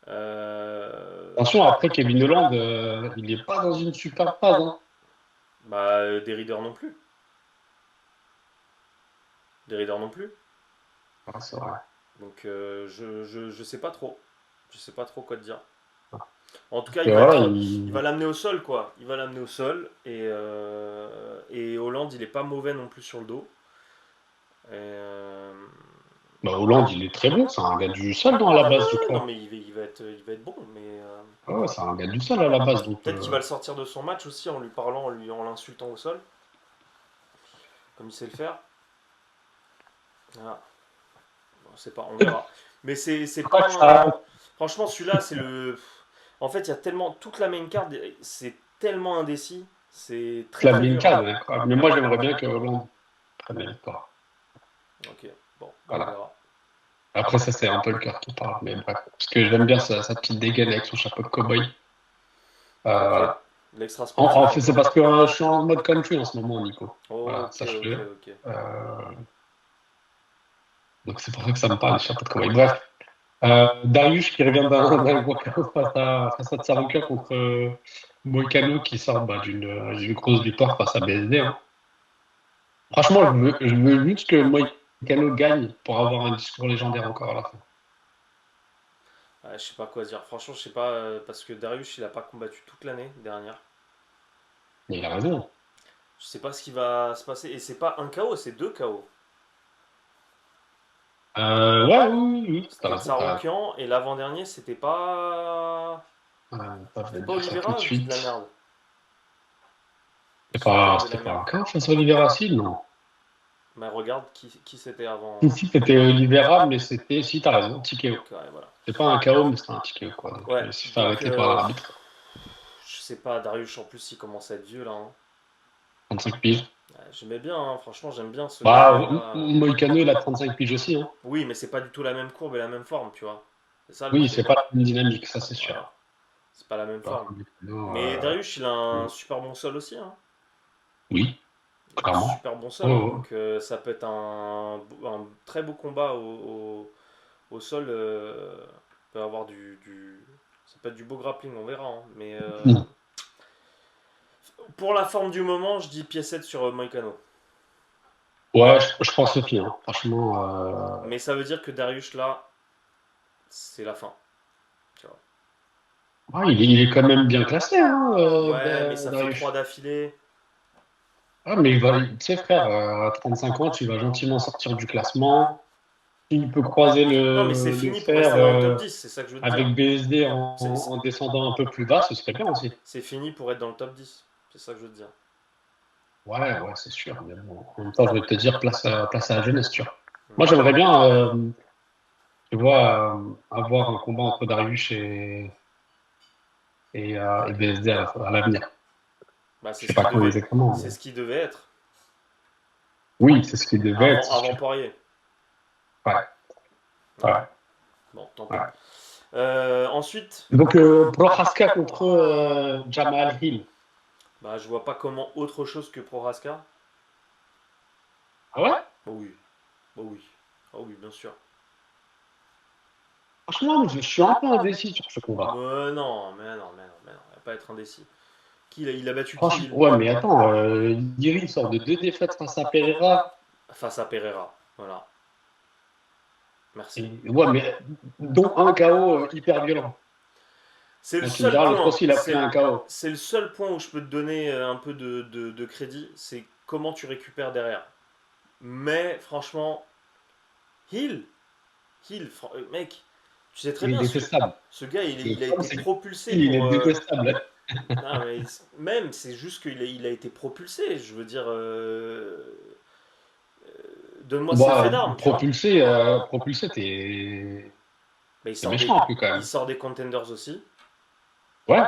Attention, après Kevin Holland, il n'est pas dans une super phase. Hein. Bah, Derrida non plus. Derrida non plus. Ah, c'est vrai. Donc, je sais pas trop. Je sais pas trop quoi te dire. En tout cas, Et voilà, il va l'amener au sol, quoi. Il va l'amener au sol. Et Hollande, il est pas mauvais non plus sur le dos. Et, bah, Hollande, il est très bon. C'est un gars du sol dans la base, je non, crois. mais il va être bon. Mais Ah ouais, c'est un gars du sol à la base. Donc, peut-être qu'il va le sortir de son match aussi en lui parlant, en l'insultant au sol. Comme il sait le faire. Voilà. Bon, c'est pas, on verra. Mais c'est pas franchement, celui-là, c'est le. En fait, il y a tellement. Toute la main card, c'est tellement indécis. C'est très la très main dur. card, mais moi, j'aimerais bien que Hollande prenne la victoire. Ok, bon, Voilà. on verra. Après, ça, c'est un peu le cœur qui parle. Mais bref. Parce que j'aime bien sa petite dégaine avec son chapeau de cow-boy. Ok. Voilà. L'extra En fait, sportif. c'est parce que je suis en mode country en ce moment, Nico. Voilà, Ok, sache-le. ok. Donc, c'est pour ça que ça me parle, les chapeaux de cow-boy. Bref. Darius qui revient d'un gros KO face à Tsarouka contre Moïcano qui sort d'une grosse victoire face à BSD. Hein. Franchement, je veux juste que Moïcano gagne pour avoir un discours légendaire encore à la fin. Ouais, je sais pas quoi dire. Franchement, je sais pas. Parce que Darius, il a pas combattu toute l'année dernière. Mais il a raison. Je sais pas ce qui va se passer. Et c'est pas un KO, c'est deux KO. Ouais, oui, t'as C'était raison. Tsaroukian et l'avant-dernier, c'était pas. Je vais C'était te pas dire ça tout Oliveira, de je dis de la suite. merde. C'était Je dis pas, peut-être de c'était la pas merde. un cas face à Oliveira, si, non. Mais regarde qui c'était avant. Ici, c'était Oliveira, mais c'était, si, t'as raison, TKO. Ouais, voilà. C'était pas un KO, mais c'était un TKO, quoi. Donc, Ouais, il s'est fait donc arrêter par l'arbitre. je sais pas, Darius en plus il commence à être vieux là. Hein. 35 piges. Ouais, j'aimais bien, hein, franchement j'aime bien ce Bah, gars. Moïcano, il a 35 piges aussi. Hein. Oui, mais c'est pas du tout la même courbe et la même forme, tu vois. C'est ça le Oui, truc. c'est pas la même dynamique, ça c'est sûr. Voilà, c'est pas la même Bah, forme. Moïcano, Mais Darius il a un super bon sol aussi. Hein. oui, Il a un clairement. super bon sol, hein, donc ça peut être un très beau combat au sol. Peut avoir ça peut être du beau grappling, on verra. Hein, mais pour la forme du moment, je dis piécette sur Moïcano. Ouais, je pense aussi. Hein. Franchement, Mais ça veut dire que Darius là, c'est la fin. Tu vois. il est quand même bien classé. Hein, Ouais, mais ça fait Darius. 3 d'affilée. Ah, mais tu sais, frère, à 35 ans, tu vas gentiment sortir du classement. Il peut croiser Non, mais c'est le fini pour fer rester dans le top 10, c'est ça que je veux te dire. avec BSD C'est en descendant un peu plus bas, ce serait bien aussi. c'est fini pour être dans le top 10, c'est ça que je veux te dire. Ouais, c'est sûr. Mais bon, en même temps, je vais te dire, place à la jeunesse, tu vois. Moi, j'aimerais bien, tu vois, avoir un combat entre Darius et BSD à l'avenir. Bah, Je sais pas quand exactement. c'est ce qui devait être. Oui, c'est ce qui devait être. c'est Avant sûr. Poirier. Ouais. Ouais. Bon, tant pis. Ouais. Ensuite, Donc, Prochaska contre Jamal Hill. bah, je vois pas comment autre chose que Prohaska. Ah ouais? Oh oui. Oh oui. Oh oui, bien sûr. Franchement, je suis un peu indécis sur ce combat. Non, mais non. Il va pas être indécis. Il a battu qui Franchement, ouais, mais attends, Iri sort de 2 défaites face à Pereira. face à Pereira. Voilà. Merci. Ouais, mais dont un KO hyper violent. C'est le Donc, tu me seul diras, l'autre point. aussi, il a pris un KO. C'est le seul point où je peux te donner un peu de crédit, c'est comment tu récupères derrière. Mais franchement, Hill, mec, tu sais très Il est bien, détestable. ce gars, il a été propulsé Il est pour. détestable. Non, mais même, c'est juste qu'il a été propulsé. Je veux dire, donne-moi ses faits d'armes, tu vois. Propulsé, t'es Mais méchant un peu quand il même. sort des contenders aussi. Ouais.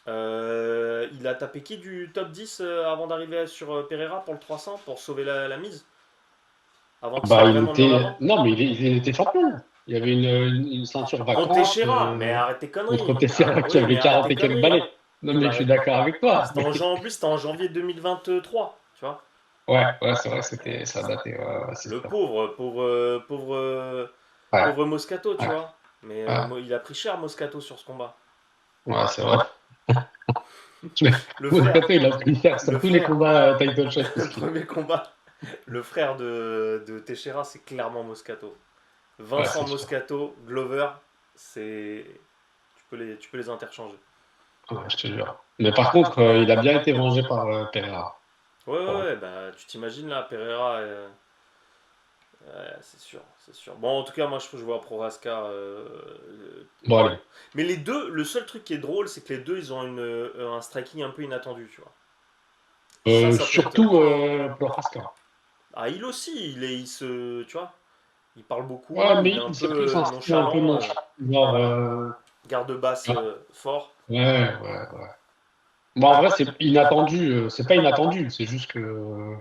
Il a tapé qui du top 10 avant d'arriver sur Pereira pour le 300 pour sauver la mise? Avant qu'il soit Bah, il vraiment mis en était. avant? Non, mais il était champion. Il y avait une ceinture Contre vacante Teixeira, mais arrête tes contre conneries. Teixeira qui Oui, avait mais arrête 40 tes et quelques conneries. balais. Non, Oui, mais bah je suis arrête. d'accord avec toi. En plus, c'était en janvier 2023, tu vois. Ouais, c'est vrai, ça datait, ouais, c'est Le sûr. Ouais, pauvre Moscato, tu ouais, vois. Mais ouais, il a pris cher Moscato sur ce combat. ouais, c'est vrai. Mais Le frère, Moscato, il a pris cher le sur tous les frère, combats title shot. le premier combat, le frère de Teixeira, c'est clairement Moscato. Ouais, Vincent c'est sûr. Moscato, Glover, c'est. Tu peux les interchanger. Ouais, je te jure. Mais par contre, il a bien été vengé par Pereira. Ouais, ouais, Bon, ouais, bah tu t'imagines là, Pereira, ouais, c'est sûr, c'est sûr. Bon, en tout cas, moi je vois Proraska. bon allez. Mais les deux, le seul truc qui est drôle, c'est que les deux, ils ont un striking un peu inattendu, tu vois. Ça peut être. Surtout Prochaska. Ah, il aussi, il se. Tu vois, il parle beaucoup, Ouais, il est mais un c'est plus peu un style un peu nonchalant, nonchalant. Genre, voilà. Garde-basse ah, fort. ouais. Bon, en vrai, c'est inattendu. C'est pas inattendu. C'est juste que,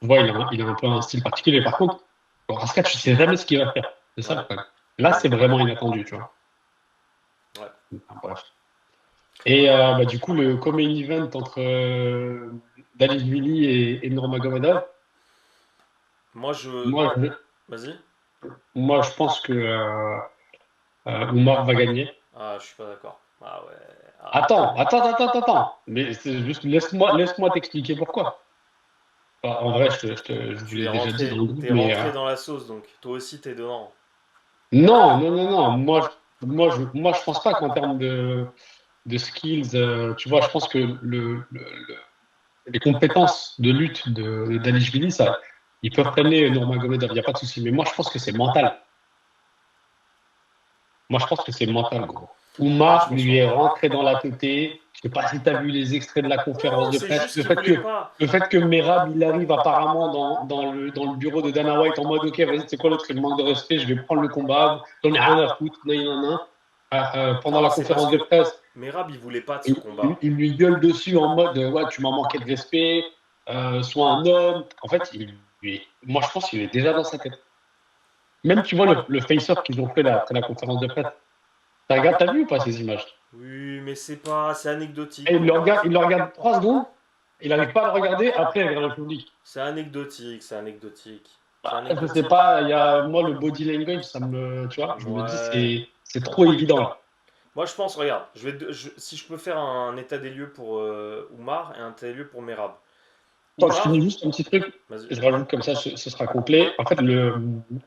tu vois, il a un peu un style particulier. Par contre, Prochaska, tu sais jamais ce qu'il va faire. C'est ça le Ouais. problème. Là, c'est vraiment inattendu, tu vois. Ouais. Enfin, bref. Et bah, du coup, le co-main event entre Dvalishvili et Nurmagomedov, Moi, je. moi, je, Vas-y. moi, je pense que Oumar va gagner. Ah, je suis pas d'accord. Ah ouais. Ah. Attends. Mais c'est juste, laisse-moi t'expliquer pourquoi. Enfin, en vrai, je vous Tu es l'ai déjà dit dans rentré, le groupe, t'es mais rentré dans la sauce, donc toi aussi t'es dedans. non. Moi, je pense pas qu'en termes de skills, tu vois, je pense que les compétences de lutte de Dvalishvili, ça, ils peuvent t'amener Nurmagomedov, il n'y a pas de souci. Mais moi, je pense que c'est mental. Moi, je pense que c'est mental, gros. Je Oumar pense lui pas. est rentré dans la tête. Je sais pas si tu as vu les extraits de la conférence Non, de c'est presse. juste qu'il voulait pas. Le fait que Merab, il arrive apparemment dans le bureau de Dana White en mode OK, vas-y, c'est quoi l'autre, il manque de respect, je vais prendre le combat, j'en ai rien à foutre, pendant Non, la c'est parce conférence de que presse, Merab il voulait pas de ce combat. il lui gueule dessus en mode ouais, tu m'as manqué de respect, sois un homme. En fait, moi, je pense qu'il est déjà dans sa tête. Même, tu vois, le face-off qu'ils ont fait là, après la conférence de presse. T'as vu ou pas ces images? Oui, mais c'est Et anecdotique. il le regarde 3 secondes, il n'arrive pas à le regarder, après il regarde le public. C'est anecdotique, c'est anecdotique. C'est Bah, je sais anecdotique. pas, moi le body language, tu vois, je me dis Ouais. c'est trop évident là. Moi je pense, regarde, si je peux faire un état des lieux pour Oumar et un état des lieux pour Merab. Attends, je finis Oumar, juste un petit truc, vas-y. je rajoute comme ça, ce sera complet. En fait,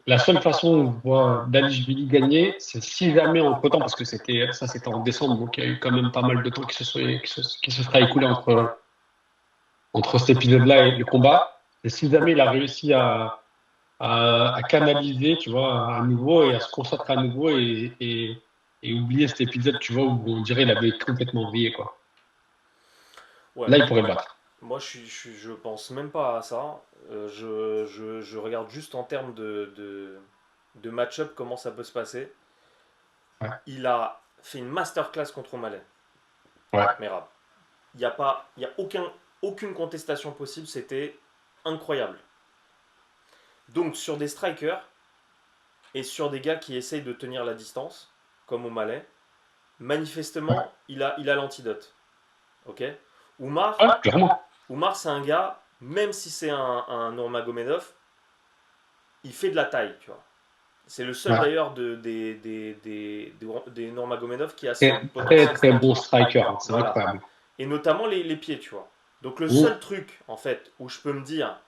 la seule façon où on voit Dvalishvili gagner, c'est si jamais entre-temps, parce que c'était en décembre, donc il y a eu quand même pas mal de temps qui se sera écoulé entre cet épisode-là et le combat. Et si jamais il a réussi à canaliser, tu vois, à nouveau et à se concentrer à nouveau et oublier cet épisode, tu vois, où on dirait qu'il avait complètement vrillé, quoi. Ouais, Là, il pourrait le battre. moi je pense même pas à ça. Je regarde juste en termes de match-up comment ça peut se passer. Ouais, Il a fait une masterclass contre O'Malley, ouais, Merab. Il y a aucune contestation possible, c'était incroyable. Donc sur des strikers et sur des gars qui essayent de tenir la distance, comme O'Malley, ouais, manifestement, il a l'antidote. Ok. Oumar, ouais, clairement. Oumar c'est un gars, même si c'est un Nurmagomedov, il fait de la taille, tu vois. C'est le seul Ouais. d'ailleurs des Nurmagomedov qui a ce Très, potentiel très bon striking. striker, hein, c'est Voilà. incroyable. Et notamment les pieds, tu vois. Donc le Mmh. seul truc, en fait, où je peux me dire,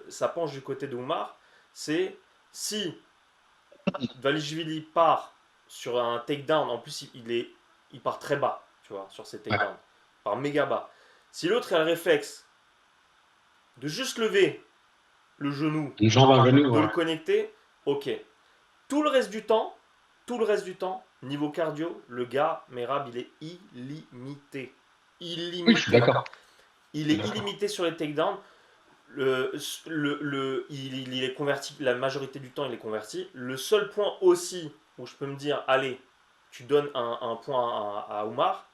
ça penche du côté d'Oumar, c'est si Dvalishvili part sur un takedown, en plus il part très bas, tu vois, sur ses Ouais. takedowns, il part méga bas. Si l'autre a le réflexe de juste lever le genou, Une jambe, un genou, de le ouais. connecter, ok. Tout le reste du temps, niveau cardio, le gars, Merab, il est illimité. Oui, je suis Illimité. d'accord. Il Je est suis d'accord. illimité sur les takedowns. Il est converti, la majorité du temps, il est converti. Le seul point aussi où je peux me dire, allez, tu donnes un point à Oumar,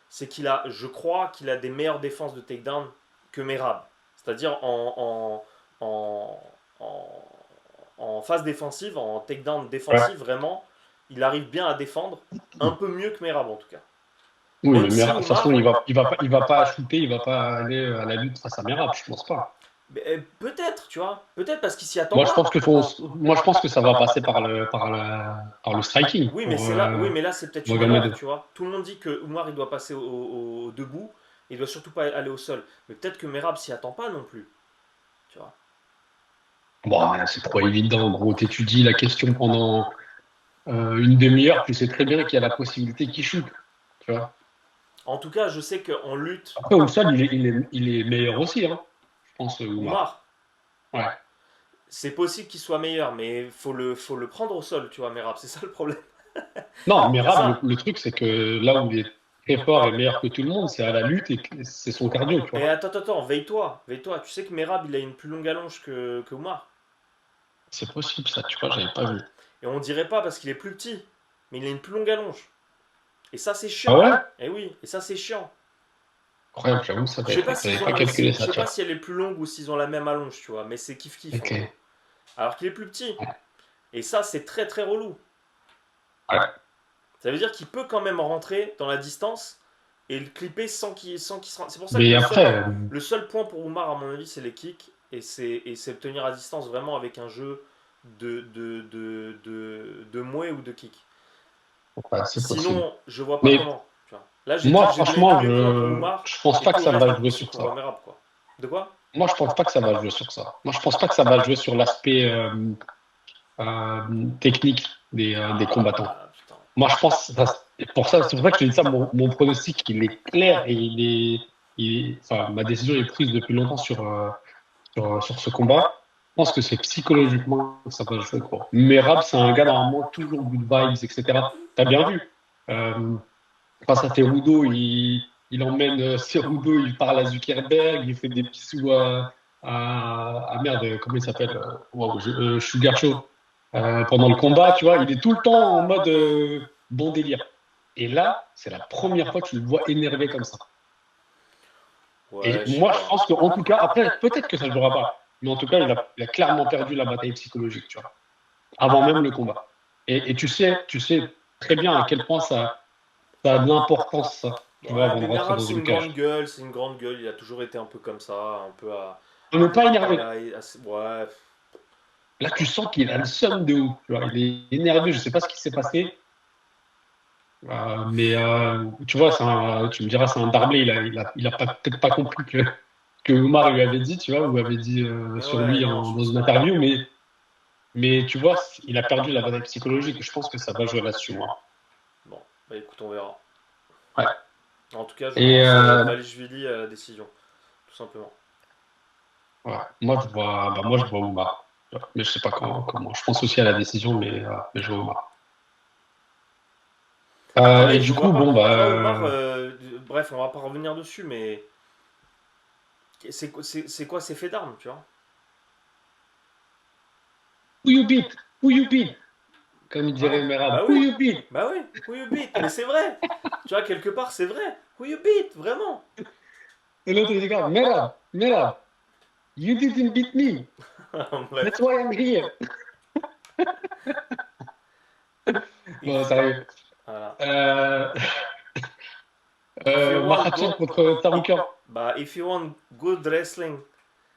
c'est je crois qu'il a des meilleures défenses de takedown que Merab. C'est-à-dire en, en phase défensive, en takedown Ouais. défensif, vraiment, il arrive bien à défendre, un peu mieux que Merab en tout cas. Oui, mais Même si Merab, de toute façon, Oumar, il va pas shooter, il va pas aller à la lutte face à Merab, je pense pas. peut-être, tu vois, peut-être parce qu'il s'y attend Moi, je pas. pense moi, je pense que ça va passer par le striking Oui, pour oui, mais là c'est peut-être une erreur, Mohamed. tu vois. Tout le monde dit que Oumar il doit passer au debout, il doit surtout pas aller au sol. Mais peut-être que Merab s'y attend pas non plus, tu vois. Bon, c'est trop évident, gros. T'étudies la question pendant une demi-heure, tu sais très bien qu'il y a la possibilité qu'il shoot. Tu vois. En tout cas, je sais qu'en lutte, Après, au sol, il est meilleur aussi, hein, je pense, Oumar. Oumar, Ouais. c'est possible qu'il soit meilleur, mais faut le prendre au sol, tu vois, Merab, c'est ça le problème. Non, C'est Merab, ça. le truc, c'est que là où il est très fort et meilleur que tout le monde, c'est à la lutte et c'est son cardio, tu Et vois. attends, veille-toi, veille-toi. Tu sais que Merab, il a une plus longue allonge que Oumar. C'est possible, ça, tu vois, j'avais pas vu. Et on dirait pas parce qu'il est plus petit, mais il a une plus longue allonge. Et ça, c'est Ah chiant. ouais? Et oui, et ça, c'est chiant. Incroyable, j'avoue, ça Je doit sais être. pas J'avais s'ils pas ont, calculé je ça, sais pas tiens. si elle est plus longue ou s'ils ont la même allonge, tu vois, mais c'est kiff-kiff en Ok. gros. Alors qu'il est plus petit. Et ça, c'est très très relou. Ouais. Ça veut dire qu'il peut quand même rentrer dans la distance et le clipper sans qu'il se rende. C'est pour ça que Mais après, le seul point pour Oumar, à mon avis, c'est les kicks. Et c'est le tenir à distance vraiment avec un jeu de mouet ou de kick. ouais, c'est possible. Sinon, je vois pas Mais comment. Tu vois. Là, moi, j'ai donné tous franchement, les points pour Oumar je pense et pas que tout le ça reste va jouer c'est sur pour ça. Merab, quoi. De quoi? Moi, je pense pas que ça va jouer sur ça. Moi, je pense pas que ça va jouer sur l'aspect technique des combattants. Ah, putain. Moi, je pense, c'est pour ça que je te dis ça, mon pronostic, il est clair et enfin, ma décision est prise depuis longtemps sur ce combat. Je pense que c'est psychologiquement que ça va jouer, quoi. Merab, c'est un gars, normalement, toujours good vibes, etc. T'as bien vu. Euh, Face à Cerudo, il emmène Cerudo, il parle à Zuckerberg, il fait des bisous merde, comment il s'appelle Sugar Show. Pendant le combat, tu vois, il est tout le temps en mode bon délire. Et là, c'est la première fois que tu le vois énervé comme ça. Et Ouais, je sais moi, je pas. pense qu'en tout cas, après, peut-être que ça ne jouera pas, mais en tout cas, il a clairement perdu la bataille psychologique, tu vois, avant même le combat. Et tu sais très bien à quel point ça a de l'importance, ça, tu vois, Ouais, avant mais de rentrer Merab, dans c'est une une grande cage. gueule, c'est une grande gueule. Il a toujours été un peu comme ça, un peu On n'est pas énervé. ouais, je Là, sais tu pas. sens qu'il a le seum de ouf. Tu vois, il est énervé, je ne sais pas ce qui s'est passé. Mais tu vois, tu me diras, c'est un Darblay. Il a peut-être pas compris que Omar lui avait dit, tu vois, ou avait dit Mais sur ouais, lui non, je dans pense une pas. interview. Mais tu vois, il a perdu la bataille psychologique. Et je pense que ça va jouer là-dessus, moi. Bon, bah écoute, on verra. Ouais. En tout cas, je Et lance Dvalishvili à la décision, tout simplement. ouais. Moi, je vois Omar. Mais je sais pas comment. Je pense aussi à la décision, mais je vois Omar. Et Ouais, je du vois coup, pas. bon, Tu vois, Oumar, bah, bref, on va pas revenir dessus, mais c'est quoi ces faits d'armes, tu vois? who you beat? Who you beat? Comme il dirait Voilà. Merab, Bah who oui, you beat? bah oui, who you beat, mais c'est vrai. Tu vois, quelque part, c'est vrai. Who you beat, vraiment. Et l'autre, il regarde, Merab, you didn't beat me. Bref. That's why I'm here. Bon, If, sérieux. voilà. Euh, If you want Makhachev go, contre Taroukian. bah, if you want good wrestling,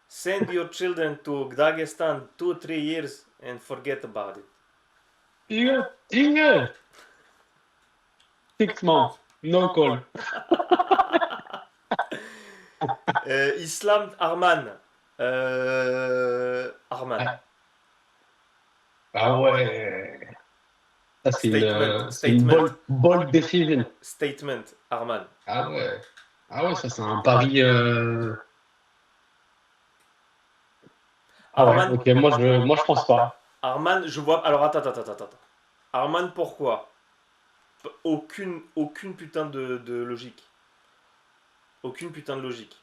send your children to Dagestan 2, 3 years and forget about it. Jingle. 6 months. No call. Islam Arman. Arman. Ah, ah ouais. Ça, Statement, c'est une statement, bold decision. statement, Arman. Ah ouais. Ah ouais, ça, c'est un pari. Ah ouais, Arman, ok. Moi, je pense pas. Arman, je vois. Alors attends. Arman, pourquoi? Aucune putain de logique. Aucune putain de logique.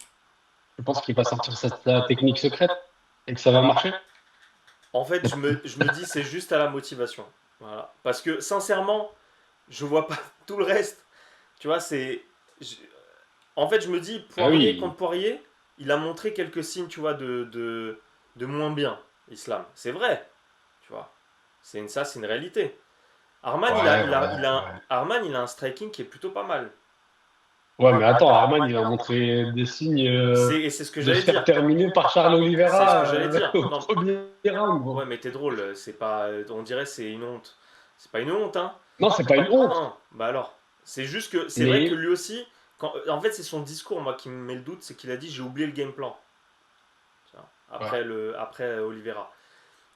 Je pense qu'il va sortir sa technique secrète et que ça va marcher. En fait, je me dis, c'est juste à la motivation. Voilà. Parce que, sincèrement, Je vois pas tout le reste. Tu vois, je- En fait, je me dis, Ah Poirier oui, contre Poirier, il a montré quelques signes, tu vois, de moins bien, Islam. C'est vrai, tu vois. C'est une réalité. Arman, ouais, ouais, ouais. Arman, il a un striking qui est plutôt pas mal. Ouais, mais attends, Arman, il a montré des signes Et c'est ce que de j'allais se faire dire. terminer par Charles C'est ce Oliveira que j'allais dire. au Non, premier round, ouais, gros. mais t'es drôle, c'est pas. On dirait que c'est une honte. C'est pas une honte, hein. Non, c'est pas une honte, Non, bah alors. C'est juste que. C'est vrai que mais, lui aussi. En fait, c'est son discours, moi, qui me met le doute, c'est qu'il a dit j'ai oublié le game plan. Tu vois, ouais. après Oliveira.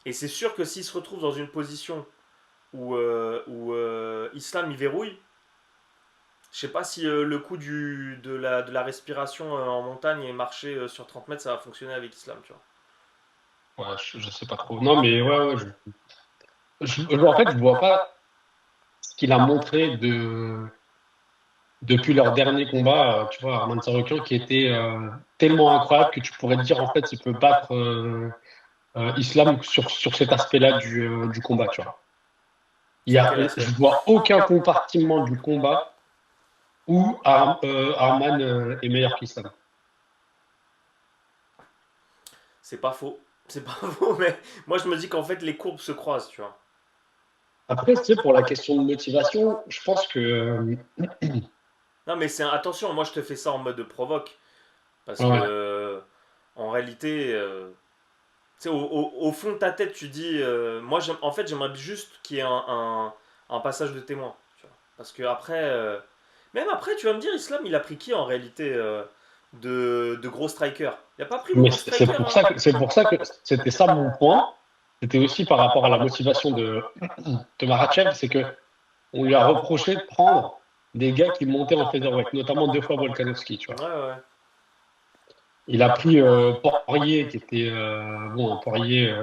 Et c'est sûr que s'il se retrouve dans une position où Islam il verrouille, je sais pas si le coup de la respiration en montagne et marcher sur 30 mètres, ça va fonctionner avec Islam, tu vois. Ouais, je sais pas trop. Non, mais ouais, ouais. En fait, je vois pas ce qu'il a montré depuis leur dernier combat, tu vois, Arman Tsarukyan, qui était tellement incroyable que tu pourrais te dire, en fait, il peut battre Islam sur cet aspect-là du combat, tu vois. Sur quel aspect? Je vois aucun compartiment du combat où Arman est meilleur qu'Islam. C'est pas faux. C'est pas faux, mais moi je me dis qu'en fait les courbes se croisent, tu vois. Après, tu sais, pour la question de motivation, je pense que Non, mais attention, moi je te fais ça en mode provoque. Parce que, ouais, en réalité, tu sais, au fond de ta tête, tu dis, moi, en fait, j'aimerais juste qu'il y ait un passage de témoin. Tu vois. Parce que après, même après, tu vas me dire, Islam, il a pris qui en réalité de gros strikers? Il n'a pas pris mais beaucoup de strikers, hein. c'est pour ça que c'était ça mon point. C'était aussi par rapport à la motivation de Makhachev, c'est que on lui a reproché de prendre des gars qui montaient en featherweight, notamment deux fois Volkanovski, tu Ouais, vois. ouais. Il a pris Poirier, qui était bon, un Poirier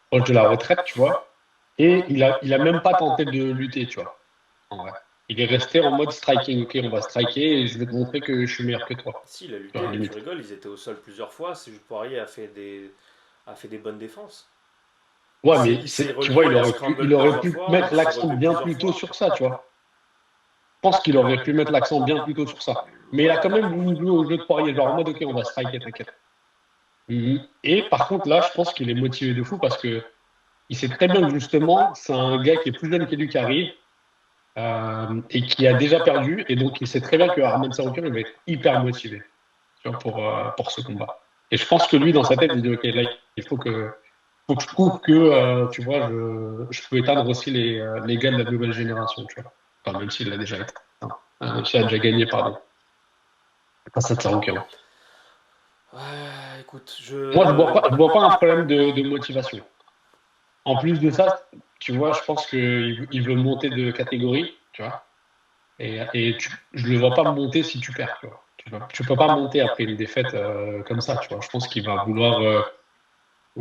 proche de la retraite, tu vois, et il a même pas tenté de lutter, tu vois. En vrai. Il est resté en mode striking. Ok, on va striker et je vais te montrer que je suis meilleur que toi. Si, il a Tu vois, lutté, mais tu limite. rigoles, ils étaient au sol plusieurs fois. C'est juste Poirier a fait des bonnes défenses. Ouais, Il s'est tu relevé, vois, il a scramble il aurait plusieurs pu fois, mettre il s'est l'accent relevé bien plusieurs plus tôt fois. sur ça, tu vois. Je pense qu'il aurait pu mettre l'accent bien plus tôt sur ça. Mais il a quand même voulu jouer au jeu de Poirier, genre en mode, ok, on va striker, t'inquiète. Et par contre, là, je pense qu'il est motivé de fou parce que il sait très bien que justement, c'est un gars qui est plus jeune que lui qui arrive et qui a déjà perdu. Et donc, il sait très bien que Arman Tsarukyan, il va être hyper motivé, tu vois, pour ce combat. Et je pense que lui, dans sa tête, il dit, ok, là, il faut que je prouve que, tu vois, je peux éteindre aussi les gars de la nouvelle génération, tu vois. Enfin, même s'il l'a déjà éteint. Même s'il a déjà gagné, pardon. Pas ça, Tsarukyan. Ouais, écoute, Moi, je vois pas un problème de motivation. En plus de ça, tu vois, je pense qu'il veut monter de catégorie, tu vois. Je le vois pas monter si tu perds, tu vois. Tu peux pas monter après une défaite comme ça, tu vois. Je pense qu'il va vouloir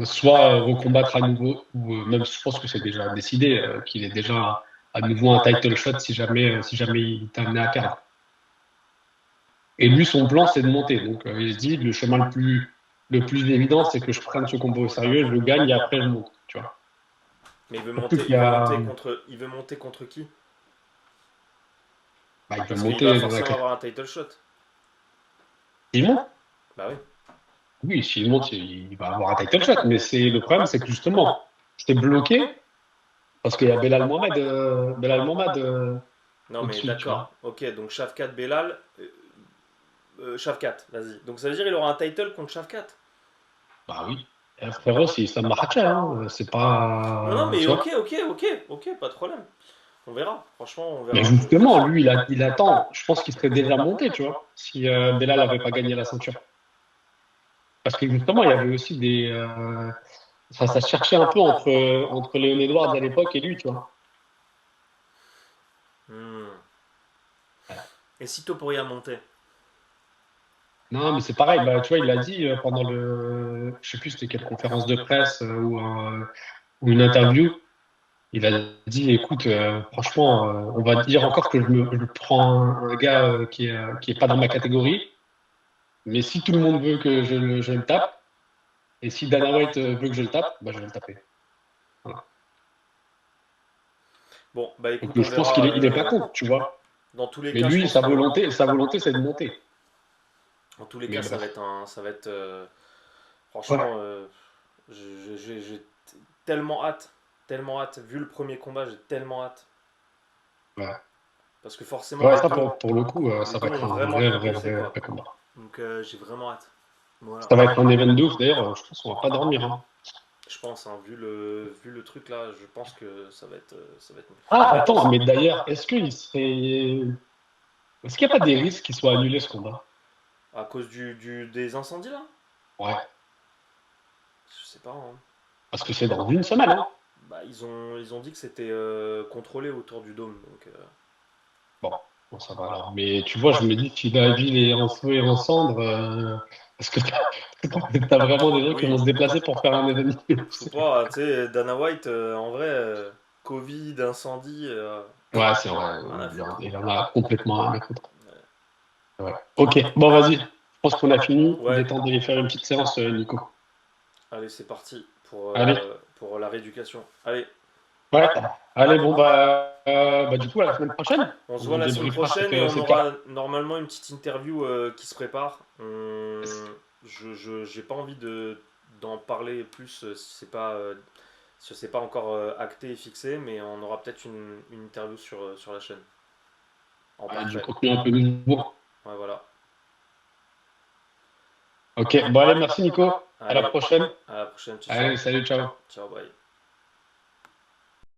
soit recombattre à nouveau, ou même je pense que c'est déjà décidé qu'il est déjà à nouveau un title shot si jamais il est amené à perdre. Et lui, son plan, c'est de monter. Donc il se dit, le chemin le plus évident, c'est que je prenne ce combat au sérieux, je le gagne et après je monte, tu vois. mais Surtout qu'il y a, il veut monter contre qui? bah, il veut Parce qu'il va monter dans la forcément catégorie. avoir un title shot. Il monte. Bah oui. Oui, s'il monte, il va avoir un title shot. Mais le problème, c'est que justement, c'est bloqué parce qu'il y a Belal Mohamed Non mais au-dessus, tu vois. d'accord. Ok, donc Shavkat Belal. Shavkat, vas-y. Donc ça veut dire qu'il aura un title contre Shavkat. Bah oui. Frérot, c'est Islam Makhachev, hein. C'est Non, non, pas. mais Tu vois. ok, pas de problème. On verra. Franchement, on Mais verra. justement, lui, il attend. Je pense qu'il serait déjà monté, tu vois, si Belal n'avait pas gagné la ceinture. Parce que justement, il y avait aussi des. Enfin, ça se cherchait un peu entre Léon Edwards à l'époque et lui, tu vois. Hmm. Et si Topuria montait? Non, mais c'est pareil, bah, tu vois, il l'a dit pendant je sais plus c'était quelle conférence de presse ou une interview, il a dit, écoute, franchement, on va dire encore que je prends un gars qui est pas dans ma catégorie, mais si tout le monde veut que je le tape, et si Dana White veut que je le tape, bah, je vais le taper. Voilà. Bon, bah écoute, Donc, on je pense verra. qu'il est pas contre, tu vois. Dans tous les Mais cas, je lui, pense sa que volonté, c'est de monter. dans tous les Mais cas, ça va bref. être un, ça va être. Ouais. Franchement, j'ai tellement hâte. Vu le premier combat, j'ai tellement hâte. Ouais. Parce que forcément, Ouais, ça pour le coup, les ça va deux être ont un vraiment progressé, vrai quoi. combat. Donc j'ai vraiment hâte. Voilà. Ça va être un event de ouf, d'ailleurs, je pense qu'on va pas dormir. Hein. Je pense, hein, vu le truc là, je pense que ça va être. Ah, Mais attends, attention, mais d'ailleurs, est-ce qu'il n'y a pas des risques qu'il soit annulé ce combat? à cause des incendies là? Ouais, Je sais pas, hein. parce que c'est dans une semaine, hein. Bah, ils ont dit que c'était contrôlé autour du dôme. Donc, Bon, bon, ça va alors. Mais tu vois, je me dis, si la ville est en feu et en cendres, parce que t'as vraiment des gens qui vont oui, se déplacer pour faire un événement. je sais pas, tu sais, Dana White, en vrai, Covid, incendie, Ouais, c'est vrai, rien à foutre. il en a complètement rien à foutre. Ouais. Ok, bon, vas-y. Je pense qu'on a fini. Il est Ouais, temps d'aller faire une petite séance, Nico. allez, c'est parti Allez. pour la rééducation. Allez, Ouais. Allez, bon, bah, du coup, à la semaine prochaine, on se voit on la semaine débriefera prochaine et on cette carte. aura normalement une petite interview qui se prépare. J'ai pas envie d'en parler plus si c'est pas encore acté et fixé, mais on aura peut-être une interview sur la chaîne en Ouais, du portrait. contenu un peu nouveau. Ouais, voilà. Ok, bon, allez, merci, Nico. À la Allez, prochaine. à la prochaine. Ciao, Allez, ciao. salut, ciao. Ciao, bye.